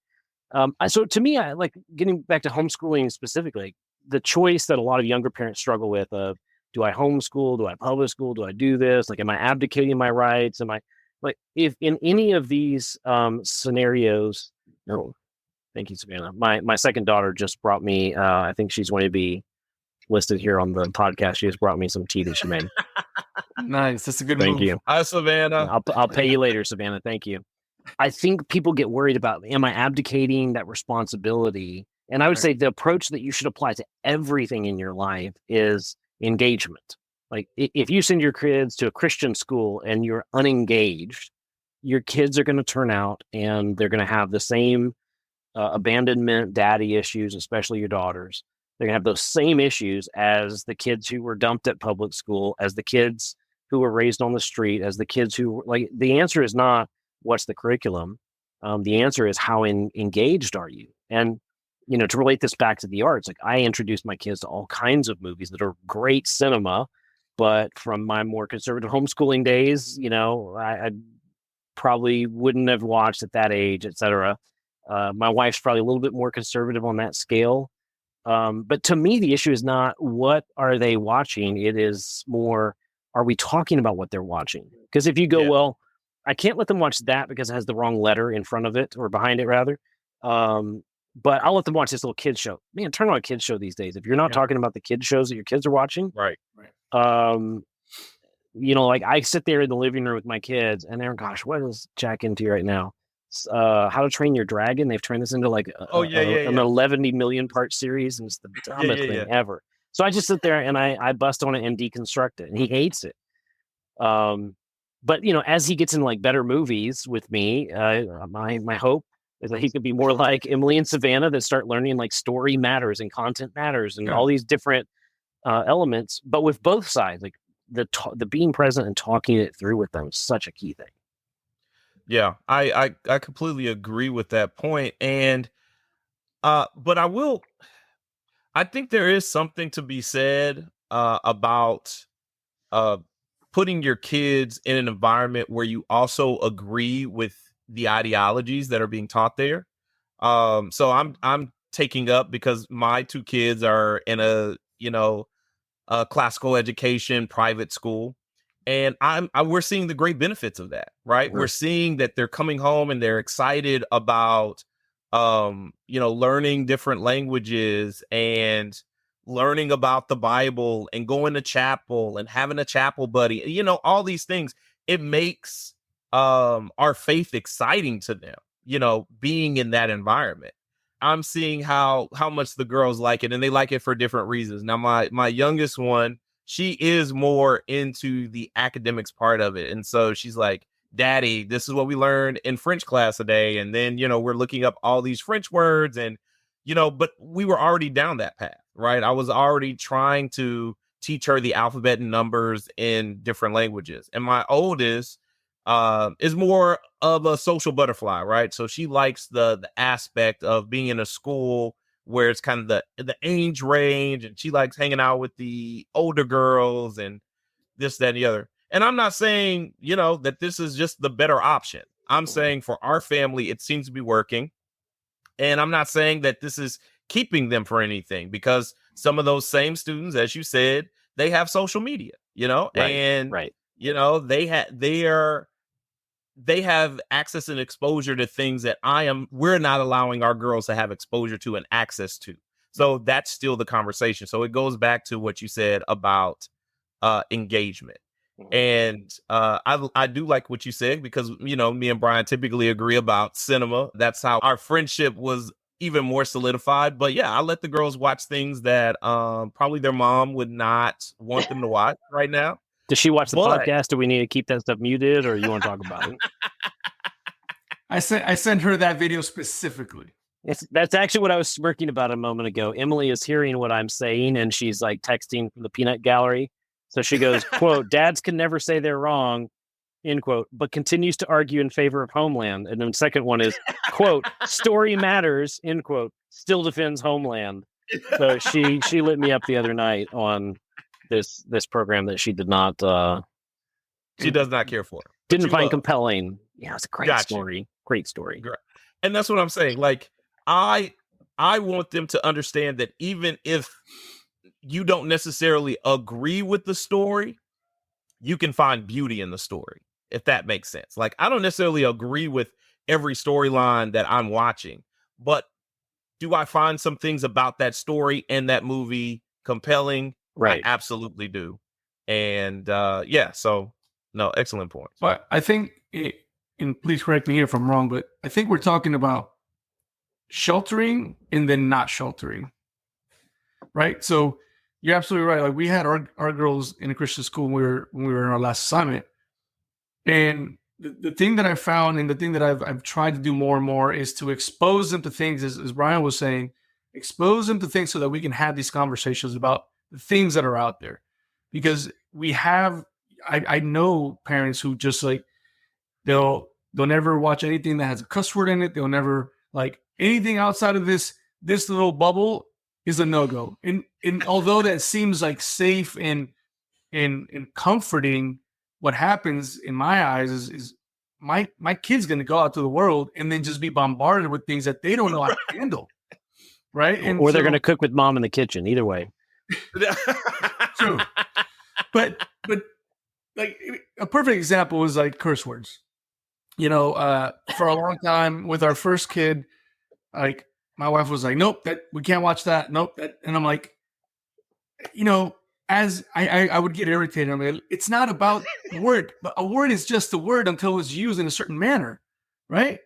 So to me, I like getting back to homeschooling specifically, the choice that a lot of younger parents struggle with of, do I homeschool? Do I public school? Do I do this? Like, am I abdicating my rights? Am I like, if in any of these scenarios? No, thank you, Savannah. My second daughter just brought me. I think she's going to be listed here on the podcast. She just brought me some tea that she made. Nice, that's a good. Thank move. You. Hi, Savannah. I'll pay you later, Savannah. Thank you. I think people get worried about, am I abdicating that responsibility? And I would say the approach that you should apply to everything in your life is engagement. Like, if you send your kids to a Christian school and you're unengaged, your kids are going to turn out and they're going to have the same abandonment, daddy issues, especially your daughters. They're going to have those same issues as the kids who were dumped at public school, as the kids who were raised on the street, as the kids who, like, the answer is not what's the curriculum. The answer is how engaged are you? And, to relate this back to the arts, like, I introduced my kids to all kinds of movies that are great cinema, but from my more conservative homeschooling days, I probably wouldn't have watched at that age, et cetera. My wife's probably a little bit more conservative on that scale. But to me, the issue is not what are they watching. It is more, are we talking about what they're watching? Because if you go, well, I can't let them watch that because it has the wrong letter in front of it, or behind it rather. But I'll let them watch this little kids show. Man, turn on a kids show these days. If you're not talking about the kids shows that your kids are watching, right. Like, I sit there in the living room with my kids and they're, gosh, what is Jack into right now? How to Train Your Dragon. They've turned this into like an 11 million part series, and it's the dumbest thing ever. So I just sit there and I bust on it and deconstruct it, and he hates it. But as he gets in like better movies with me, my hope is that he could be more like Emily and Savannah, that start learning like story matters and content matters and all these different elements, but with both sides, like the being present and talking it through with them is such a key thing. Yeah, I completely agree with that point. And but I think there is something to be said about uh putting your kids in an environment where you also agree with the ideologies that are being taught there. So I'm taking up because my two kids are in a classical education private school, and we're seeing the great benefits of that, right? We're seeing that they're coming home and they're excited about learning different languages and learning about the Bible and going to chapel and having a chapel buddy, all these things. It makes our faith exciting to them, being in that environment. I'm seeing how much the girls like it, and they like it for different reasons. Now, my youngest one, she is more into the academics part of it, and so she's like, "Daddy, this is what we learned in French class today," and then we're looking up all these French words, and but we were already down that path, right? I was already trying to teach her the alphabet and numbers in different languages, and my oldest is more of a social butterfly, right? So she likes the aspect of being in a school where it's kind of the age range, and she likes hanging out with the older girls and this, that, and the other. And I'm not saying, that this is just the better option. I'm saying for our family, it seems to be working. And I'm not saying that this is keeping them for anything, because some of those same students, as you said, they have social media, and they have access and exposure to things that we're not allowing our girls to have exposure to and access to. So that's still the conversation. So it goes back to what you said about engagement. And I do like what you said, because, me and Brian typically agree about cinema. That's how our friendship was even more solidified. But yeah, I let the girls watch things that probably their mom would not want them to watch right now. Does she watch the podcast? Do we need to keep that stuff muted, or you want to talk about it? I sent her that video specifically. That's actually what I was smirking about a moment ago. Emily is hearing what I'm saying, and she's like texting from the peanut gallery. So she goes, quote, "Dads can never say they're wrong," end quote, but continues to argue in favor of Homeland. And then the second one is, quote, "Story matters," end quote, still defends Homeland. So she lit me up the other night on this program that she did not she does not care for. Didn't find compelling. Yeah, it's a great story. Great story. And that's what I'm saying. Like, I want them to understand that even if you don't necessarily agree with the story, you can find beauty in the story, if that makes sense. Like, I don't necessarily agree with every storyline that I'm watching, but do I find some things about that story and that movie compelling? Right. I absolutely do. And so no, excellent point. But I think, and please correct me if I'm wrong, but I think we're talking about sheltering and then not sheltering, right? So you're absolutely right. Like, we had our girls in a Christian school when we were in our last assignment, and the thing that I found, and the thing that I've tried to do more and more, is to expose them to things, as Brian was saying, expose them to things so that we can have these conversations about the things that are out there. Because I know parents who just like, they'll never watch anything that has a cuss word in it. They'll never like anything outside of this little bubble is a no-go. And although that seems like safe and comforting, what happens in my eyes is my kid's going to go out to the world and then just be bombarded with things that they don't know how to handle. Right. And or they're going to cook with mom in the kitchen. Either way. True. But like, a perfect example is like curse words. For a long time with our first kid, like, my wife was like, "Nope, that we can't watch that. Nope." And I'm like, as I would get irritated. I'm like, it's not about the word, but a word is just a word until it's used in a certain manner, right?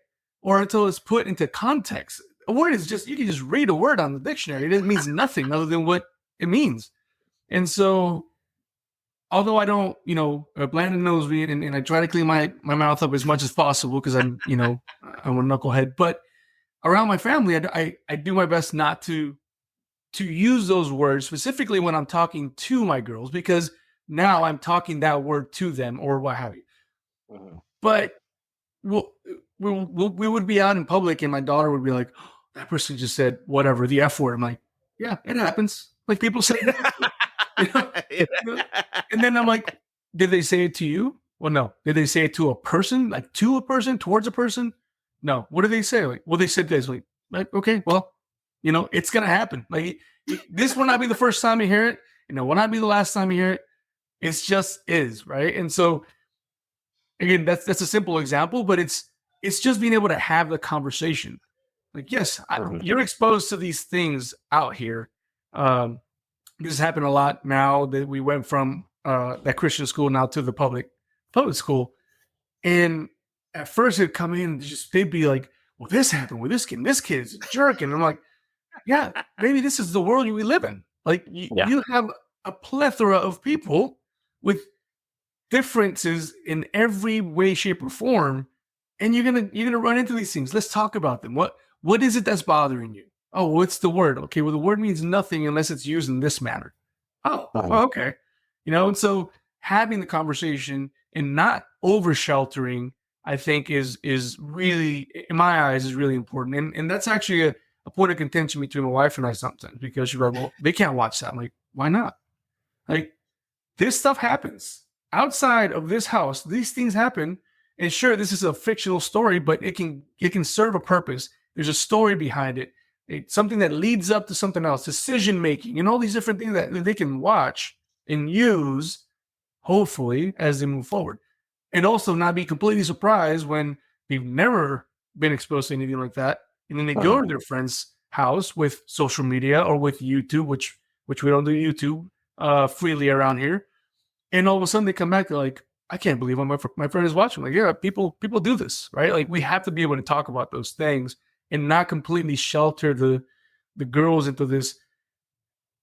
Or until it's put into context. A word is just, you can just read a word on the dictionary. It means nothing other than what it means. And so, although I don't, Blandon knows me, and I try to clean my mouth up as much as possible, because I'm a knucklehead. But around my family, I do my best not to use those words, specifically when I'm talking to my girls, because now I'm talking that word to them or what have you. Mm-hmm. But well, we would be out in public, and my daughter would be like, oh, "That person just said whatever, the F word." I'm like, "Yeah, it happens. Like people say." You know? And then I'm like, "Did they say it to you?" Well, no. Did they say it to a person? Like to a person, towards a person? No. What did they say? Like, well, they said this. Like, okay, well, it's gonna happen. Like this will not be the first time you hear it. Will not be the last time you hear it. It's just is, right? And so again, that's a simple example, but it's just being able to have the conversation. Like, yes, you're exposed to these things out here. This has happened a lot now that we went from that Christian school now to the public school. And at first it'd come in, they'd be like, well, this happened with this kid, and this kid is a jerk. And I'm like, yeah, maybe this is the world we live in. Like you have a plethora of people with differences in every way, shape, or form, and you're gonna run into these things. Let's talk about them. What is it that's bothering you? Oh, what's the word? Okay, well, the word means nothing unless it's used in this manner. Oh, okay. And so having the conversation and not over sheltering, I think is really, in my eyes, is really important. And that's actually a point of contention between my wife and I sometimes, because she's like, well, they can't watch that. I'm like, why not? Like, this stuff happens outside of this house. These things happen. And sure, this is a fictional story, but it can serve a purpose. There's a story behind it. It's something that leads up to something else, decision making, and all these different things that they can watch and use, hopefully, as they move forward. And also not be completely surprised when they've never been exposed to anything like that. And then they go to their friend's house with social media or with YouTube, which we don't do YouTube freely around here. And all of a sudden they come back, they're like, I can't believe my friend is watching. Like, yeah, people do this, right? Like, we have to be able to talk about those things and not completely shelter the girls into this.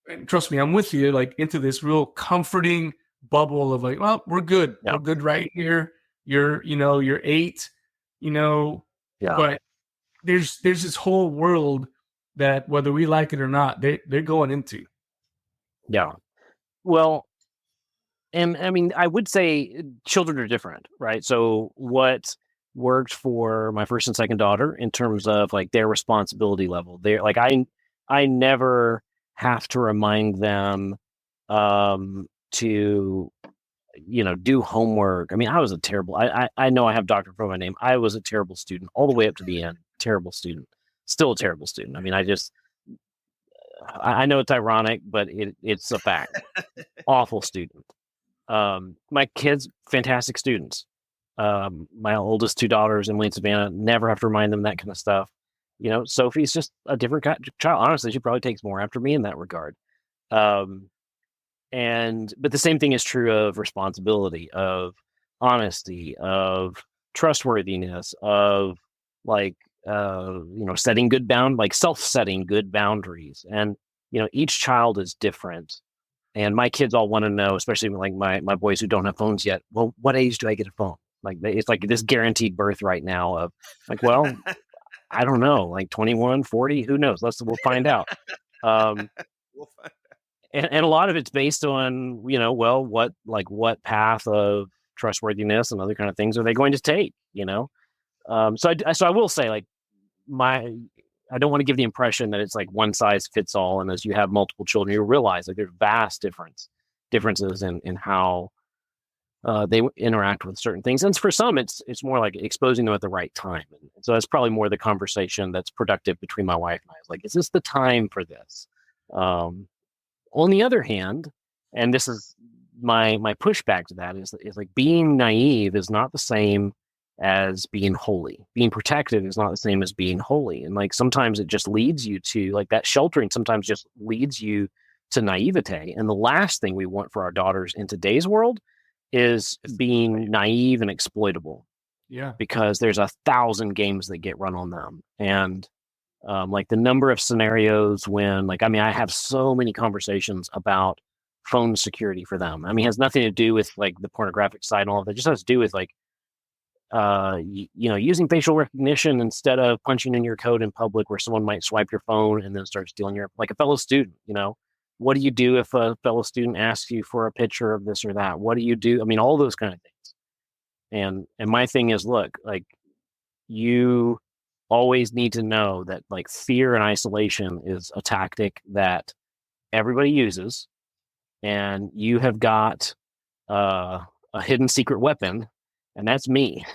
And trust me, I'm with you. Like, into this real comforting bubble of like, well, we're good. We're good right here. You're 8. But there's this whole world that, whether we like it or not, they're going into. Yeah. Well, and I mean, I would say children are different, right? So what worked for my first and second daughter in terms of like their responsibility level, they're like, I never have to remind them to do homework. I mean, I was a terrible, I know I have doctor for my name. I was a terrible student all the way up to the end. Terrible student, still a terrible student. I mean, I know it's ironic, but it's a fact. Awful student. My kids, fantastic students. My oldest 2 daughters, Emily and Savannah, never have to remind them that kind of stuff. Sophie's just a different child. Honestly, she probably takes more after me in that regard. But the same thing is true of responsibility, of honesty, of trustworthiness, of like, setting self-setting good boundaries. And, each child is different. And my kids all want to know, especially like my boys who don't have phones yet. Well, what age do I get a phone? Like, it's like this guaranteed birth right now of like, well, I don't know, like 21, 40, who knows? We'll find out. We'll find out. And a lot of it's based on, what path of trustworthiness and other kind of things are they going to take, So I will say, like, I don't want to give the impression that it's like one size fits all. And as you have multiple children, you realize like there's vast differences in how they interact with certain things. And for some, it's more like exposing them at the right time. And so that's probably more the conversation that's productive between my wife and I. It's like, is this the time for this? On the other hand, and this is my pushback to that, is like being naive is not the same as being holy. Being protected is not the same as being holy. And like sometimes it just leads you to like that sheltering sometimes just leads you to naivete. And the last thing we want for our daughters in today's world is being naive and exploitable. Yeah. Because there's 1,000 games that get run on them. And like the number of scenarios when I have so many conversations about phone security for them. I mean, it has nothing to do with like the pornographic side and all of that. It just has to do with like, using facial recognition instead of punching in your code in public where someone might swipe your phone and then start stealing like a fellow student, what do you do if a fellow student asks you for a picture of this or that? What do you do? I mean, all those kind of things. And my thing is, look, like you always need to know that like fear and isolation is a tactic that everybody uses, and you have got a hidden secret weapon, and that's me.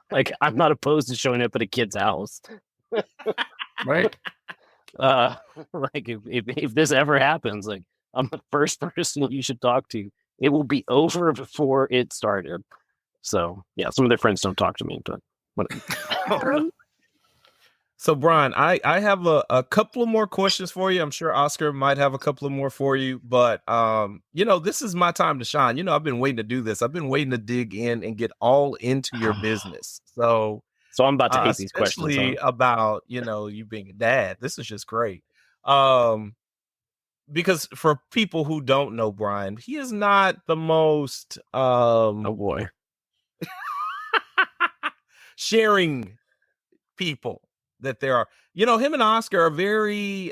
Like, I'm not opposed to showing up at a kid's house. Right. Like if this ever happens, like I'm the first person you should talk to. It will be over before it started. So yeah, some of their friends don't talk to me, but whatever. So Brian, I have a couple of more questions for you. I'm sure Oscar might have a couple of more for you, but this is my time to shine. I've been waiting to do this. I've been waiting to dig in and get all into your business. So I'm about to hate these questions. Especially about, you being a dad. This is just great. Because for people who don't know Brian, he is not the most oh boy. sharing people that there are. Him and Oscar are very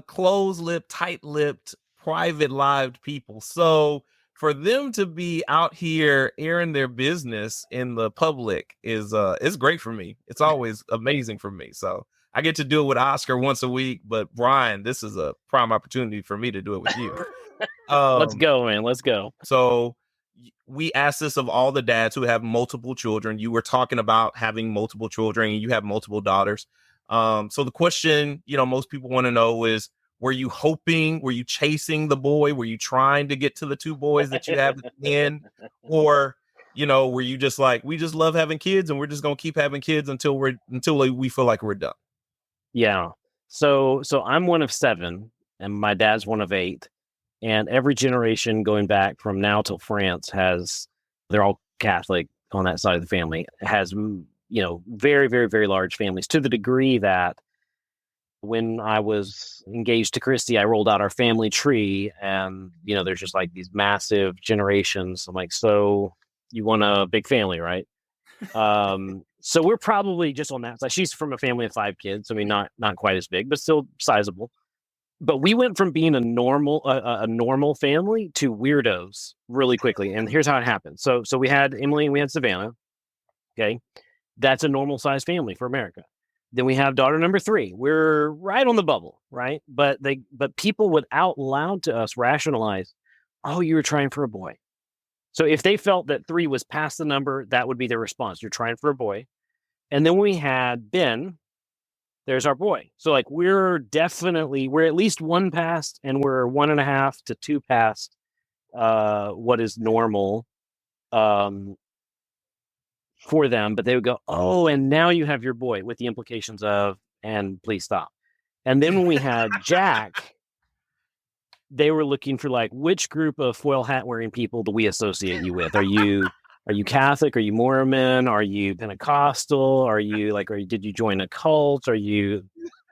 closed-lipped, tight-lipped, private-lived people. So for them to be out here airing their business in the public is great for me. It's always amazing for me. So I get to do it with Oscar once a week, but Brian, this is a prime opportunity for me to do it with you. Let's go, man. Let's go. So we asked this of all the dads who have multiple children. You were talking about having multiple children and you have multiple daughters. So the question, most people want to know is, were you chasing the boy? Were you trying to get to the two boys that you have at the end? Or, were you just like, we just love having kids and we're just going to keep having kids until we feel like we're done? Yeah. So I'm one of 7 and my dad's one of 8. And every generation going back from now till France they're all Catholic on that side of the family, has, very, very, very large families, to the degree that when I was engaged to Christy, I rolled out our family tree and, there's just like these massive generations. I'm like, so you want a big family, right? So we're probably just on that side. She's from a family of 5 kids. I mean, not quite as big, but still sizable. But we went from being a normal family to weirdos really quickly. And here's how it happened. So we had Emily and we had Savannah. Okay. That's a normal sized family for America. Then we have daughter number 3. We're right on the bubble, right? But people would out loud to us rationalize, oh, you were trying for a boy. So if they felt that 3 was past the number, that would be their response. You're trying for a boy. And then we had Ben. There's our boy. So like we're at least 1 past, and we're 1.5 to 2 past what is normal for them. But they would go, oh, and now you have your boy, with the implications of, and please stop. And then when we had Jack, they were looking for like, which group of foil hat wearing people do we associate you with? Are you Catholic? Are you Mormon? Are you Pentecostal? Are you did you join a cult?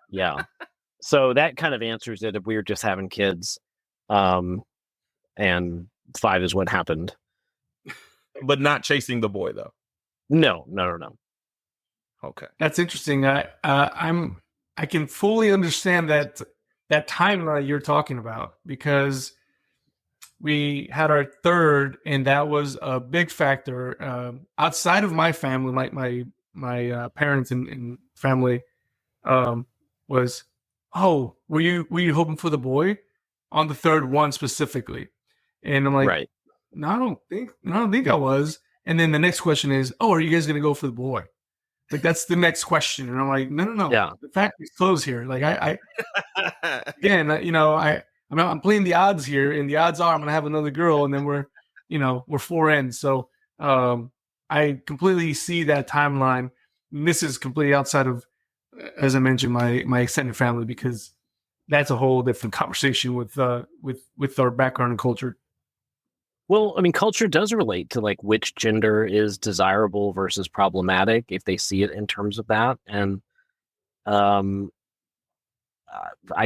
Yeah. So that kind of answers it if we were just having kids. And 5 is what happened. But not chasing the boy though. No. Okay. That's interesting. I can fully understand that timeline you're talking about, because we had our 3rd, and that was a big factor outside of my family. My parents and family was, oh, were you hoping for the boy on the 3rd one specifically? And I'm like, right. No, I don't think I was. And then the next question is, oh, are you guys gonna go for the boy? Like, that's the next question. And I'm like, no. Yeah. The factory's closed here. Like I again, I'm playing the odds here, and the odds are I'm going to have another girl, and then we're 4 ends. So I completely see that timeline. And this is completely outside of, as I mentioned, my extended family, because that's a whole different conversation with our background and culture. Well, I mean, culture does relate to like which gender is desirable versus problematic if they see it in terms of that. And I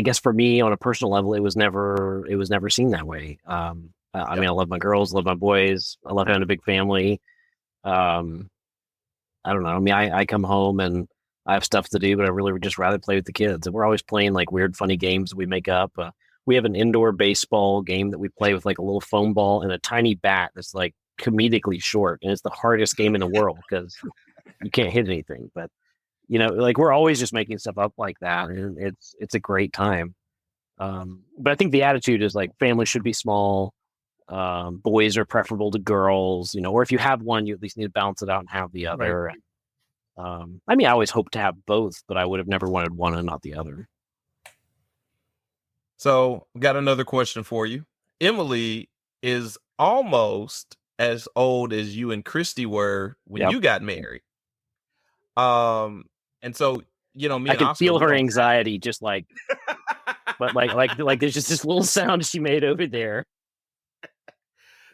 guess for me, on a personal level, it was never seen that way. I mean, I love my girls, love my boys. I love having a big family. I don't know. I mean, I come home and I have stuff to do, but I really would just rather play with the kids. And we're always playing like weird, funny games that we make up. We have an indoor baseball game that we play with like a little foam ball and a tiny bat that's like comedically short, and it's the hardest game in the world because you can't hit anything. But like we're always just making stuff up like that, and it's a great time. But I think the attitude is like family should be small. Boys are preferable to girls, or if you have one, you at least need to balance it out and have the other. Right. I mean, I always hope to have both, but I would have never wanted one and not the other. So, got another question for you. Emily is almost as old as you and Christy were when you got married. And so, me and I can Oscar, feel her anxiety, just like, but like there's just this little sound she made over there.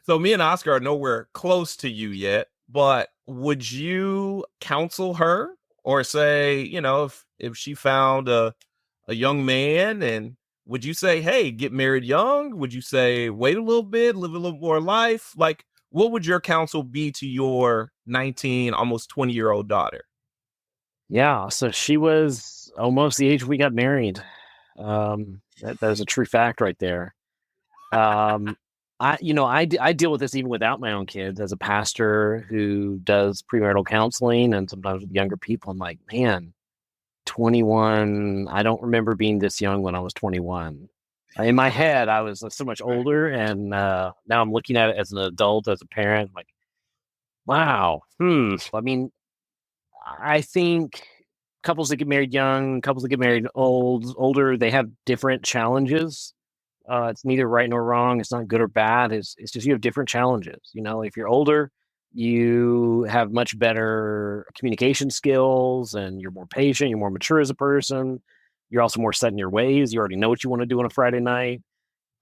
So me and Oscar are nowhere close to you yet, but would you counsel her or say, if she found a young man, and would you say, hey, get married young? Would you say, wait a little bit, live a little more life? Like, what would your counsel be to your 19, almost 20-year-old daughter? Yeah. So she was almost the age we got married. That is a true fact right there. I deal with this even without my own kids as a pastor who does premarital counseling and sometimes with younger people. I'm like, man, 21. I don't remember being this young when I was 21. In my head, I was so much older, and now I'm looking at it as an adult, as a parent. I'm like, wow. I mean, I think couples that get married young, couples that get married older, they have different challenges. It's neither right nor wrong. It's not good or bad. It's just you have different challenges. If you're older, you have much better communication skills, and you're more patient. You're more mature as a person. You're also more set in your ways. You already know what you want to do on a Friday night.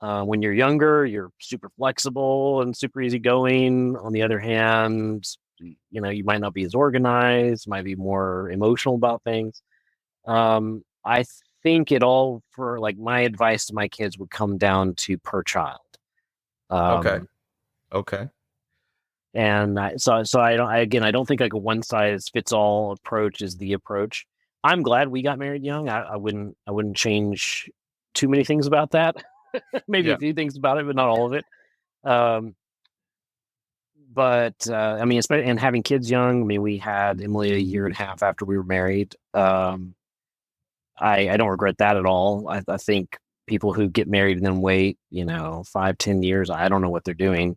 When you're younger, you're super flexible and super easygoing. On the other hand, you might not be as organized, might be more emotional about things. I think it all, for like my advice to my kids, would come down to per child. Okay. And so I don't think like a one size fits all approach is the approach. I'm glad we got married young. I wouldn't change too many things about that. Maybe a few things about it, but not all of it. But I mean, especially and having kids young. I mean, we had Emily a year and a half after we were married. I don't regret that at all. I think people who get married and then wait, 5-10 years, I don't know what they're doing.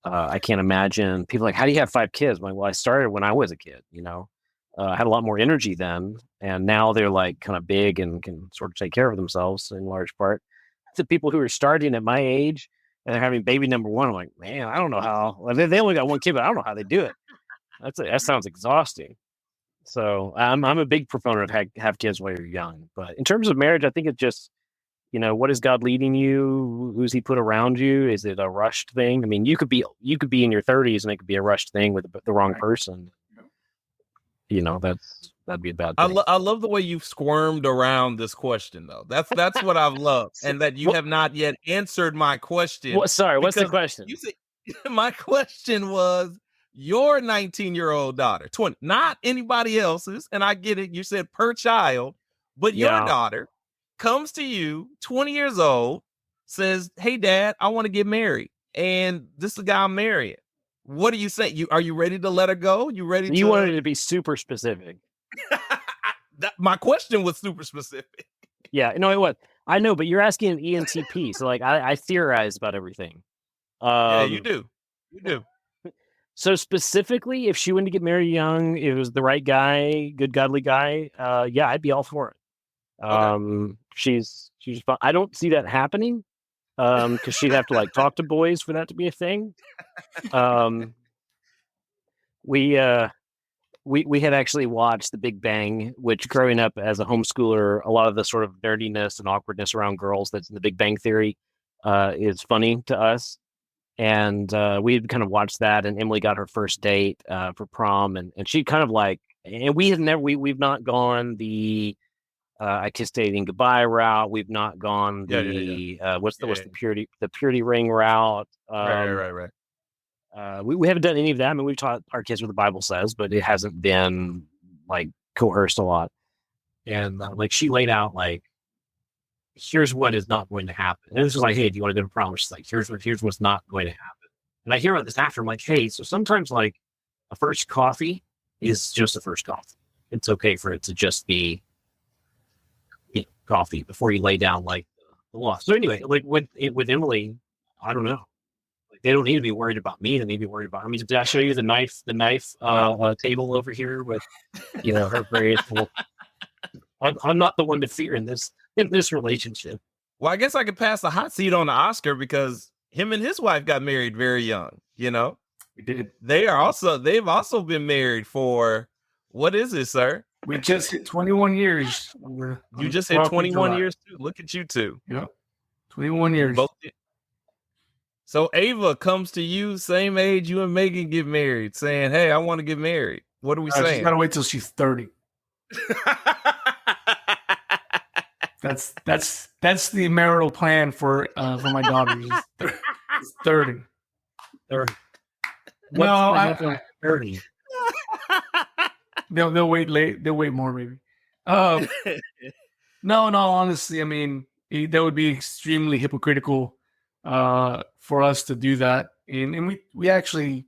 I can't imagine people like, how do you have 5 kids? I'm like, well, I started when I was a kid, I had a lot more energy then, and now they're like kind of big and can sort of take care of themselves in large part. The people who are starting at my age and they're having baby number 1, I'm like, man, I don't know how. Well, they only got 1 kid, but I don't know how they do it. That sounds exhausting. So I'm a big proponent of have kids while you're young. But in terms of marriage, I think it's just, what is God leading you? Who's He put around you? Is it a rushed thing? I mean, you could be in your 30s and it could be a rushed thing with the wrong person. That'd be a bad thing. I love the way you've squirmed around this question, though. That's what I've loved, and that you have not yet answered my question. Sorry, what's the question? You said my question was your 19-year-old daughter, 20, not anybody else's, and I get it. You said per child, but your daughter comes to you, 20 years old, says, "Hey, Dad, I want to get married, and this is the guy I'm marrying." What do you say? Are you ready to let her go? You ready? You wanted it to be super specific. My question was super specific. Yeah, no, it was. I know, but you're asking an ENTP, so like I theorize about everything. Yeah, you do. You do. So specifically, if she wanted to get married young, it was the right guy, good godly guy. Yeah, I'd be all for it. Okay. She's fun. I don't see that happening. Because she'd have to like talk to boys for that to be a thing. We had actually watched The Big Bang, which growing up as a homeschooler, a lot of the sort of nerdiness and awkwardness around girls that's in The Big Bang Theory is funny to us. And we had kind of watched that, and Emily got her first date for prom, and she kind of like, and we've not gone the I kissed dating goodbye route. We've not gone the what's the purity ring route. Right. We haven't done any of that. I mean, we've taught our kids what the Bible says, but it hasn't been like coerced a lot. And like she laid out like, here's what is not going to happen. And it was just like, hey, do you want to go to prom? She's like, here's what's not going to happen. And I hear about this after. I'm like, hey, so sometimes like a first coffee is just a first coffee. It's okay for it to just be coffee before you lay down like the law. So anyway, like with Emily, I don't know. Like they don't need to be worried about me. They need to be worried about. I mean, did I show you the knife table over here with her various? I'm not the one to fear in this relationship. Well, I guess I could pass the hot seat on to Oscar because him and his wife got married very young. We did. They've also been married for, what is it, sir? We just hit 21 years. You just hit 21 years too. Look at you two. Yep. 21 years. So Ava comes to you, same age you and Megan get married, saying, hey, I want to get married. What are we saying? She's got to wait till she's 30. That's the marital plan for my daughters. It's 30. 30. No, 30. They'll wait late. They'll wait more maybe. No, honestly, I mean, that would be extremely hypocritical for us to do that. And we actually,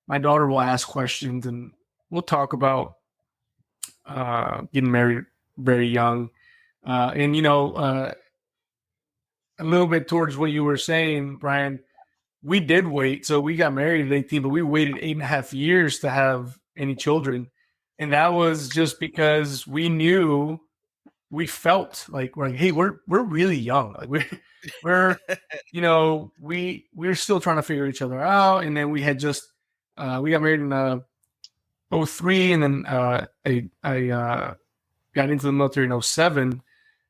my daughter will ask questions and we'll talk about getting married very young. And a little bit towards what you were saying, Brian, we did wait. So we got married at 18, but we waited 8.5 years to have any children. And that was just because we knew, we felt like hey, we're really young. Like we're we're still trying to figure each other out. And then we had just we got married in 2003, and then I got into the military in 2007.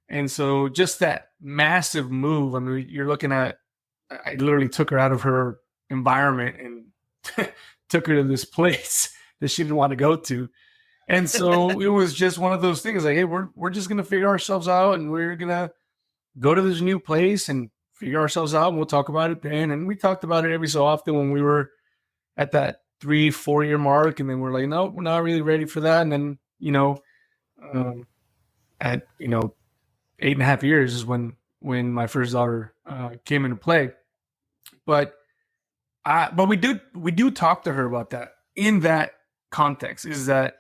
And so just that massive move, I mean, you're looking at, I literally took her out of her environment and took her to this place that she didn't want to go to. And so it was just one of those things like, hey, we're just going to figure ourselves out, and we're going to go to this new place and figure ourselves out, and we'll talk about it then. And we talked about it every so often when we were at that 3-4 year mark. And then we're like, no, we're not really ready for that. And then, at 8.5 years is when my first daughter came into play. But we do talk to her about that in that context, is that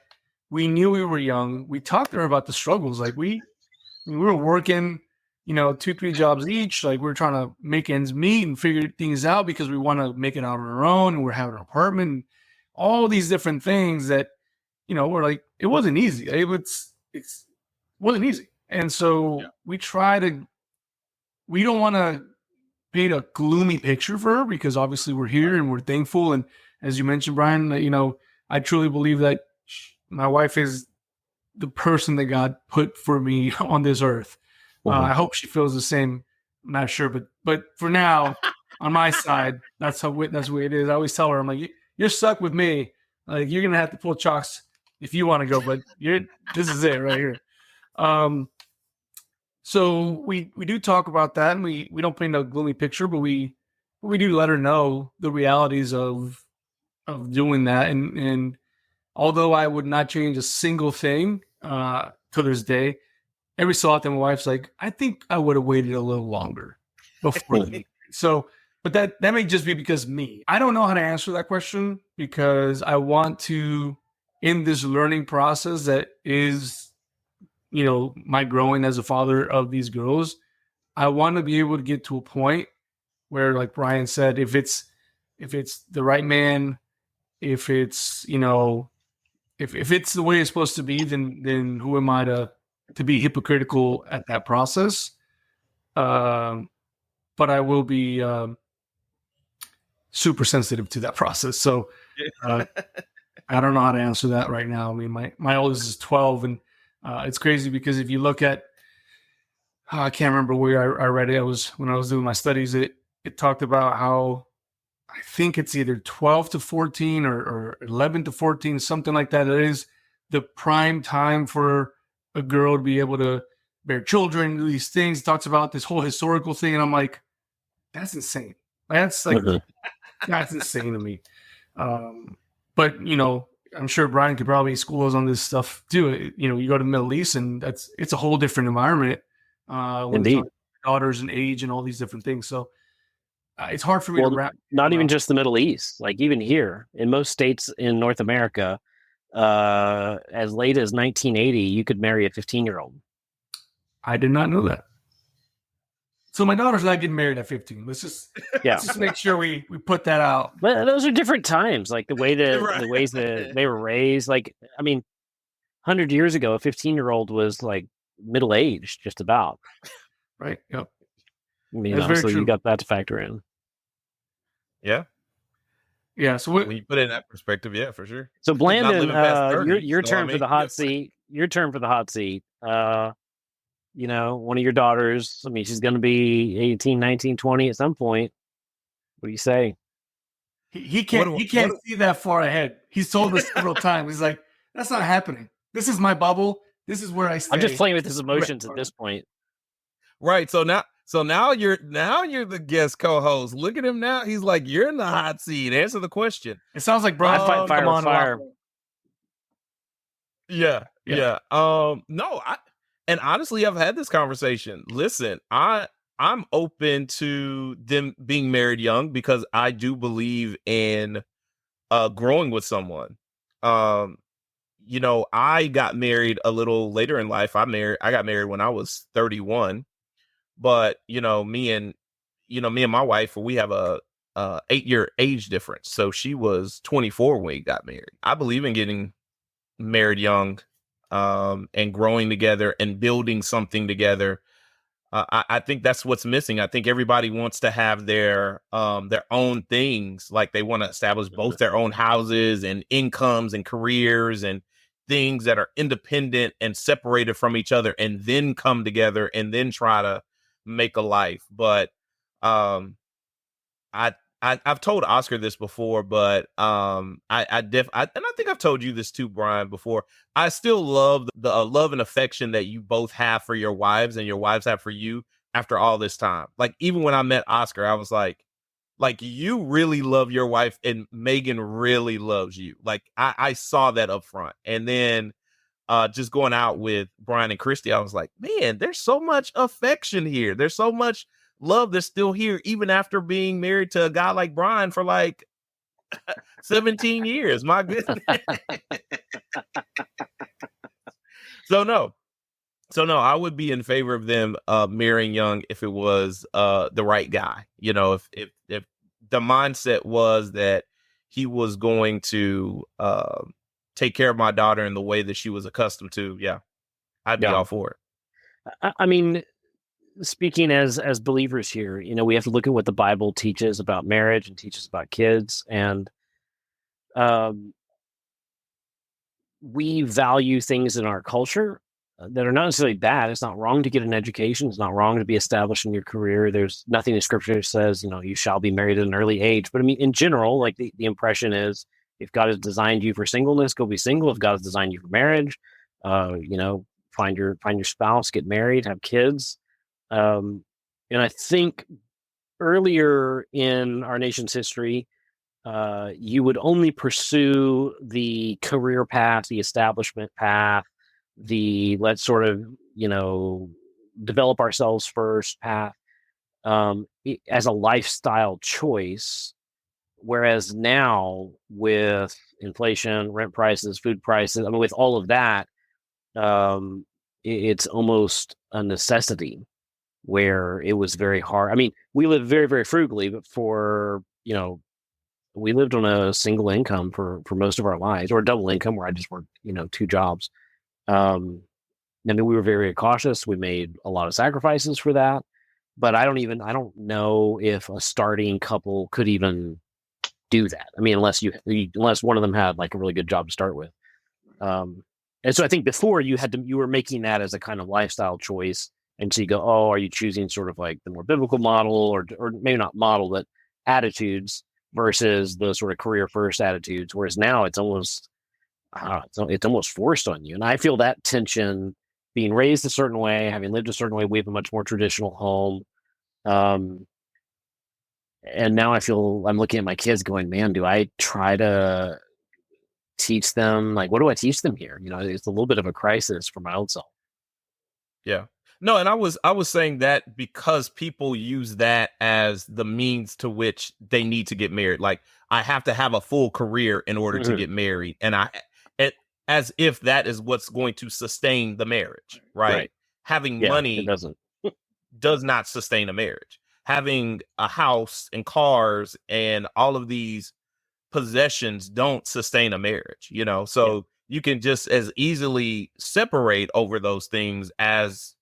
we knew we were young. We talked to her about the struggles. Like we were working, 2-3 jobs each. Like we're trying to make ends meet and figure things out because we want to make it out on our own. And we're having an apartment, and all these different things that, we're like, it wasn't easy. It wasn't easy. And so we don't want to paint a gloomy picture for her, because obviously we're here and we're thankful. And as you mentioned, Brian, I truly believe that my wife is the person that God put for me on this earth. I hope she feels the same. I'm not sure, but for now, on my side, that's the way it is. I always tell her, I'm like, you're stuck with me. Like, you're gonna have to pull chalks if you want to go, but this is it right here. So we do talk about that, and we don't paint a gloomy picture, but we do let her know the realities of doing that. And although I would not change a single thing to this day, every so often my wife's like, I think I would have waited a little longer before the meeting. So, but that may just be because me. I don't know how to answer that question, because I want to, in this learning process that is, my growing as a father of these girls, I want to be able to get to a point where, like Brian said, if it's the right man, if it's, if it's the way it's supposed to be, then who am I to be hypocritical at that process? But I will be super sensitive to that process. So I don't know how to answer that right now. I mean, my oldest is 12, and it's crazy because if you look at, I can't remember where I read it. It was when I was doing my studies. It talked about how, I think it's either 12 to 14 or 11 to 14, something like that. It is the prime time for a girl to be able to bear children, do these things. It talks about this whole historical thing. And I'm like, that's insane. That's like, that's insane to me. But, I'm sure Brian could probably school us on this stuff too. You go to the Middle East, and it's a whole different environment. When Indeed. daughters and age and all these different things. So it's hard for me to wrap. Not even just the Middle East, like even here in most states in North America, as late as 1980, you could marry a 15-year-old. I did not know that. So my daughter's not getting married at 15. Let's just make sure we put that out. But those are different times, like the ways that they were raised. Like, I mean, 100 years ago, a 15-year-old was like middle aged, just about. Right. Yep. I mean, so you got that to factor in. Yeah. Yeah. So when you put it in that perspective, yeah, for sure. So Blandon, your turn for the hot seat. Your turn for the hot seat. You know, one of your daughters, I mean, she's going to be 18, 19, 20 at some point. What do you say? He can't see that far ahead. He's told us several times. He's like, that's not happening. This is my bubble. This is where I stay. I'm just playing with his emotions at this point. Right. So now you're the guest co-host. Look at him now. He's like, you're in the hot seat. Answer the question. It sounds like Brian fight fire with fire. Yeah. No, and honestly, I've had this conversation. Listen, I'm open to them being married young because I do believe in growing with someone. You know, I got married a little later in life. I got married when I was 31. But, me and my wife, we have a 8-year age difference. So she was 24 when we got married. I believe in getting married young, and growing together and building something together. I think that's what's missing. I think everybody wants to have their own things. Like they want to establish both their own houses and incomes and careers and things that are independent and separated from each other, and then come together and then try to make a life. But I've told Oscar this before, but and I think I've told you this too, Brian, before. I still love the love and affection that you both have for your wives and your wives have for you after all this time. Like, even when I met Oscar, I was like you really love your wife and Megan really loves you. Like I saw that up front. And then just going out with Brian and Christy, I was like, man, there's so much affection here. There's so much love that's still here, even after being married to a guy like Brian for like 17 years. My goodness. So no, I would be in favor of them marrying young if it was the right guy. If the mindset was that he was going to take care of my daughter in the way that she was accustomed to, I'd be all for it. I mean, speaking as believers here, we have to look at what the Bible teaches about marriage and teaches about kids. And we value things in our culture that are not necessarily bad. It's not wrong to get an education. It's not wrong to be established in your career. There's nothing in scripture says, you shall be married at an early age. But I mean, in general, like the impression is, if God has designed you for singleness, go be single. If God has designed you for marriage, find your spouse, get married, have kids. And I think earlier in our nation's history, you would only pursue the career path, the establishment path, the let's sort of, develop ourselves first path, as a lifestyle choice. Whereas now, with inflation, rent prices, food prices, I mean, with all of that, it's almost a necessity, where it was very hard. I mean, we lived very, very frugally, but we lived on a single income for most of our lives, or a double income where I just worked, 2 jobs. I mean, we were very, very cautious. We made a lot of sacrifices for that, but I don't know if a starting couple could even do that. I mean, unless one of them had like a really good job to start with. And so I think before you were making that as a kind of lifestyle choice. And so you go, oh, are you choosing sort of like the more biblical model, or maybe not model, but attitudes versus the sort of career first attitudes? Whereas now it's almost forced on you. And I feel that tension, being raised a certain way, having lived a certain way. We have a much more traditional home. And now I feel I'm looking at my kids going, man, do I try to teach them? Like, what do I teach them here? It's a little bit of a crisis for my own self. Yeah. No, and I was saying that because people use that as the means to which they need to get married. Like, I have to have a full career in order to get married, and it, as if that is what's going to sustain the marriage, right? Having money does not sustain a marriage. Having a house and cars and all of these possessions don't sustain a marriage, you know? So you can just as easily separate over those things as,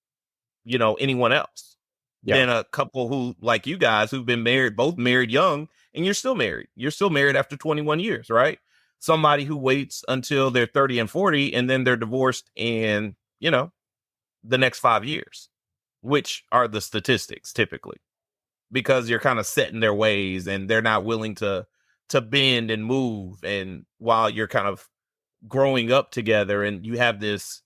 you know, anyone else than a couple who, like you guys, who've been married, both married young, and you're still married. You're still married after 21 years, right? Somebody who waits until they're 30 and 40 and then they're divorced in, you know, the next 5 years, which are the statistics typically, because you're kind of set in their ways and they're not willing to bend and move. And while you're kind of growing up together and you have this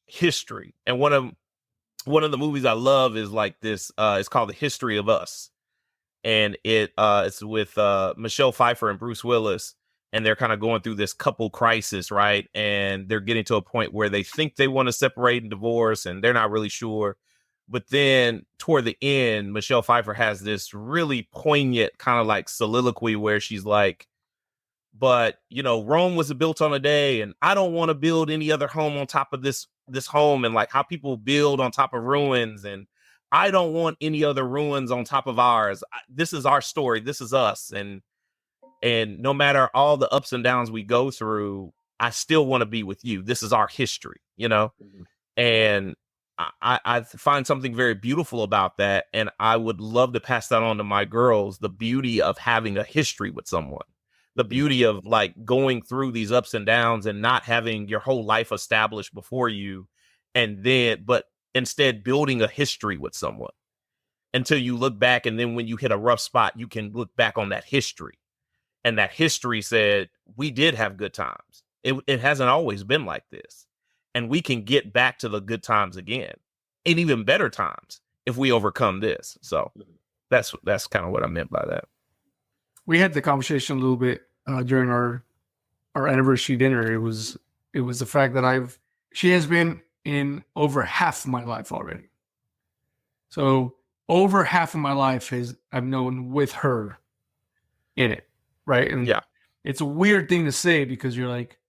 history, and one of the movies I love is like this. It's called The History of Us, and it's with Michelle Pfeiffer and Bruce Willis, and they're kind of going through this couple crisis, right? And they're getting to a point where they think they want to separate and divorce, and they're not really sure. But then toward the end, Michelle Pfeiffer has this really poignant kind of like soliloquy where she's like, but, you know, Rome was built on a day, and I don't want to build any other home on top of this home, and like how people build on top of ruins, and I don't want any other ruins on top of ours. This is our story. This is us. And no matter all the ups and downs we go through, I still want to be with you. This is our history, you know? And I find something very beautiful about that. And I would love to pass that on to my girls, the beauty of having a history with someone, the beauty of like going through these ups and downs and not having your whole life established before you. But instead building a history with someone until you look back. And then when you hit a rough spot, you can look back on that history. And that history said, we did have good times. It hasn't always been like this. And we can get back to the good times again, and even better times if we overcome this. So that's kind of what I meant by that. We had the conversation a little bit during our anniversary dinner. It was the fact that she has been in over half of my life already. So over half of my life I've known with her in it, right? And it's a weird thing to say because you're like,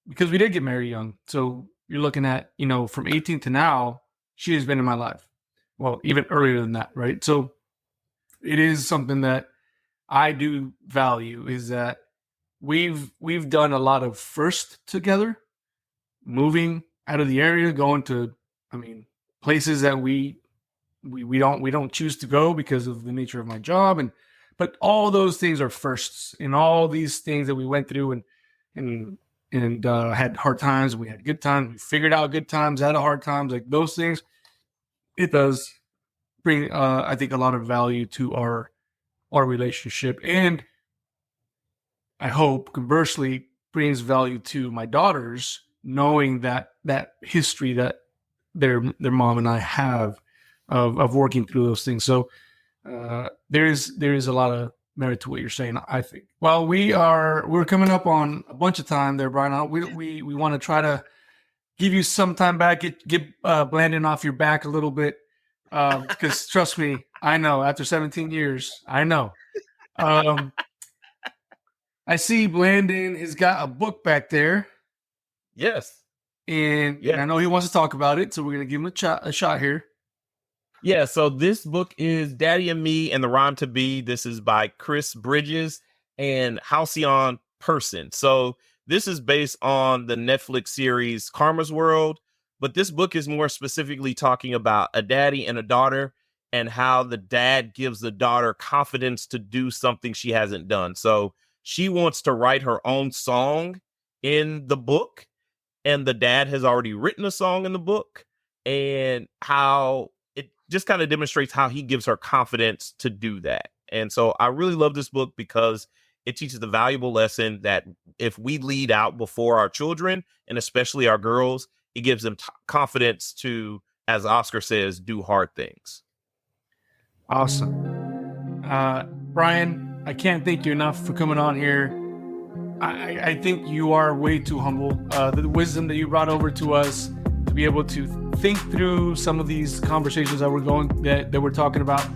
because we did get married young. So you're looking at, you know, from 18 to now, she has been in my life. Well, even earlier than that, right? So it is something that I do value, is that we've done a lot of first together, moving out of the area, going to, places that we don't choose to go because of the nature of my job, but all those things are firsts, and all these things that we went through and had hard times, we had good times, we figured out good times out of hard times, like those things. It does bring, I think, a lot of value to our relationship, and I hope conversely brings value to my daughters, knowing that history that their mom and I have of working through those things. So there is a lot of merit to what you're saying, I think. Well, we're coming up on a bunch of time there, Brian. We want to try to give you some time back, get Blandon off your back a little bit, because trust me, I know after 17 years, I know. I see Blandon has got a book back there. Yes. And I know he wants to talk about it, so we're going to give him a shot here. Yeah, so this book is Daddy and Me and the Rhyme to Be. This is by Chris Bridges and Halcyon Person. So this is based on the Netflix series Karma's World, but this book is more specifically talking about a daddy and a daughter and how the dad gives the daughter confidence to do something she hasn't done. So she wants to write her own song in the book, and the dad has already written a song in the book, and how it just kind of demonstrates how he gives her confidence to do that. And so I really love this book because it teaches the valuable lesson that if we lead out before our children, and especially our girls, it gives them confidence to, as Oscar says, do hard things. Awesome. Brian, I can't thank you enough for coming on here. I think you are way too humble. The wisdom that you brought over to us to be able to think through some of these conversations that we're talking about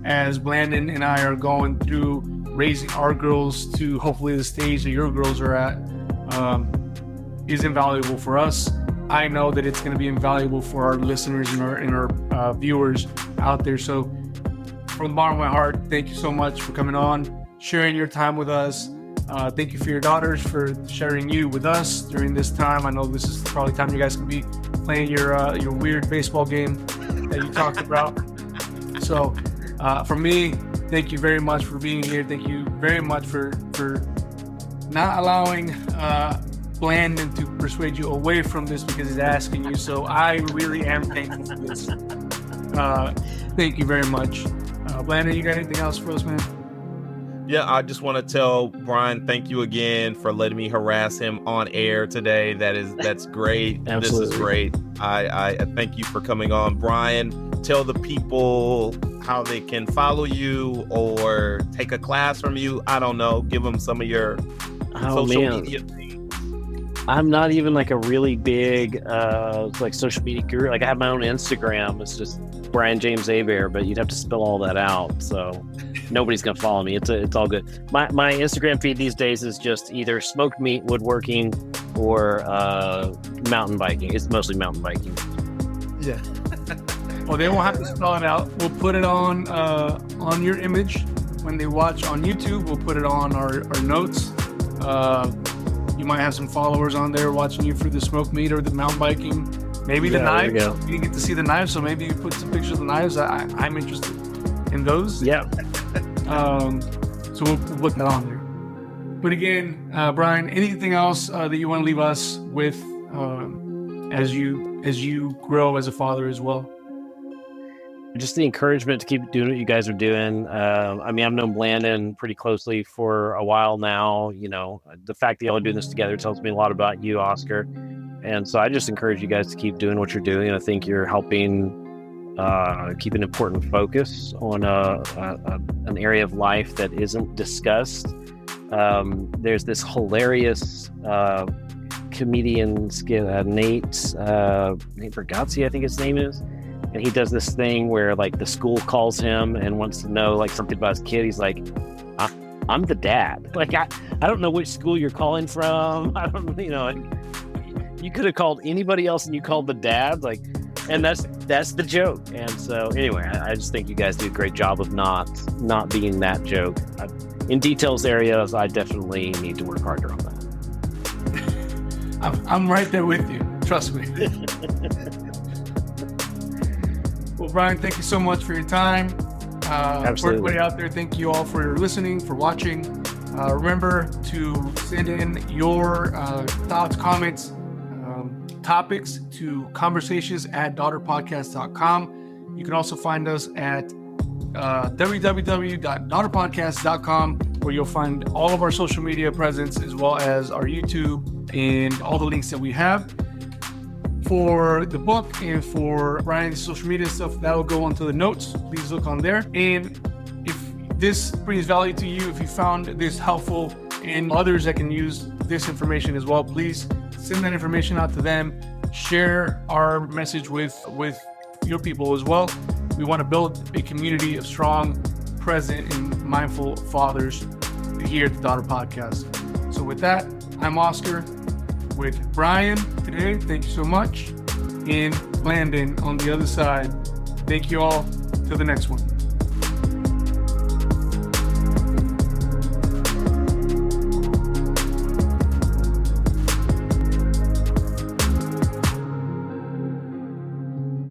as Blandon and I are going through raising our girls to hopefully the stage that your girls are at, is invaluable for us. I know that it's going to be invaluable for our listeners and our viewers out there. So from the bottom of my heart, thank you so much for coming on, sharing your time with us. Thank you for your daughters for sharing you with us during this time. I know this is probably time you guys can be playing your weird baseball game that you talked about. So for me, thank you very much for being here. Thank you very much for not allowing Blandon to persuade you away from this because he's asking you. So I really am thankful for this. Thank you very much. Blandon, you got anything else for us, man? Yeah, I just want to tell Brian, thank you again for letting me harass him on air today. That's great. Absolutely. This is great. I thank you for coming on. Brian, tell the people how they can follow you or take a class from you. I don't know. Give them some of your social media things. I'm not even like a really big like social media guru. Like I have my own Instagram. It's just Brian James Hebert, but you'd have to spell all that out. So nobody's gonna follow me. It's all good. My Instagram feed these days is just either smoked meat, woodworking, or mountain biking. It's mostly mountain biking. Yeah. Well, they won't have to spell it out. We'll put it on your image when they watch on YouTube. We'll put it on our notes. You might have some followers on there watching you for the smoked meat or the mountain biking. Maybe the knives. You didn't get to see the knives, so maybe you put some pictures of the knives. I'm interested in those. Yeah. So we'll put that on there. But again, Brian, anything else that you want to leave us with as you grow as a father as well? Just the encouragement to keep doing what you guys are doing. I mean, I've known Blandon pretty closely for a while now. You know, the fact that y'all are doing this together tells me a lot about you, Oscar. And so I just encourage you guys to keep doing what you're doing. I think you're helping keep an important focus on an area of life that isn't discussed. There's this hilarious comedian, Nate Bargatze, I think his name is. And he does this thing where like the school calls him and wants to know like something about his kid. He's like, I'm the dad. Like, I don't know which school you're calling from. I don't, you could have called anybody else and you called the dad. Like, and that's the joke. And so anyway, I just think you guys do a great job of not being that joke. In details areas, I definitely need to work harder on that. I'm right there with you. Trust me. Well, Brian, thank you so much for your time. Absolutely. For everybody out there, thank you all for listening, for watching. Remember to send in your thoughts, comments, topics to conversations@daughterpodcast.com. You can also find us at www.daughterpodcast.com, where you'll find all of our social media presence as well as our YouTube and all the links that we have. For the book and for Brian's social media stuff, that'll go onto the notes. Please look on there. And if this brings value to you, if you found this helpful and others that can use this information as well, please send that information out to them. Share our message with your people as well. We want to build a community of strong, present, and mindful fathers here at the Daughter Podcast. So with that, I'm Oscar with Brian today. Thank you so much. And Blandon on the other side. Thank you all. Till the next one.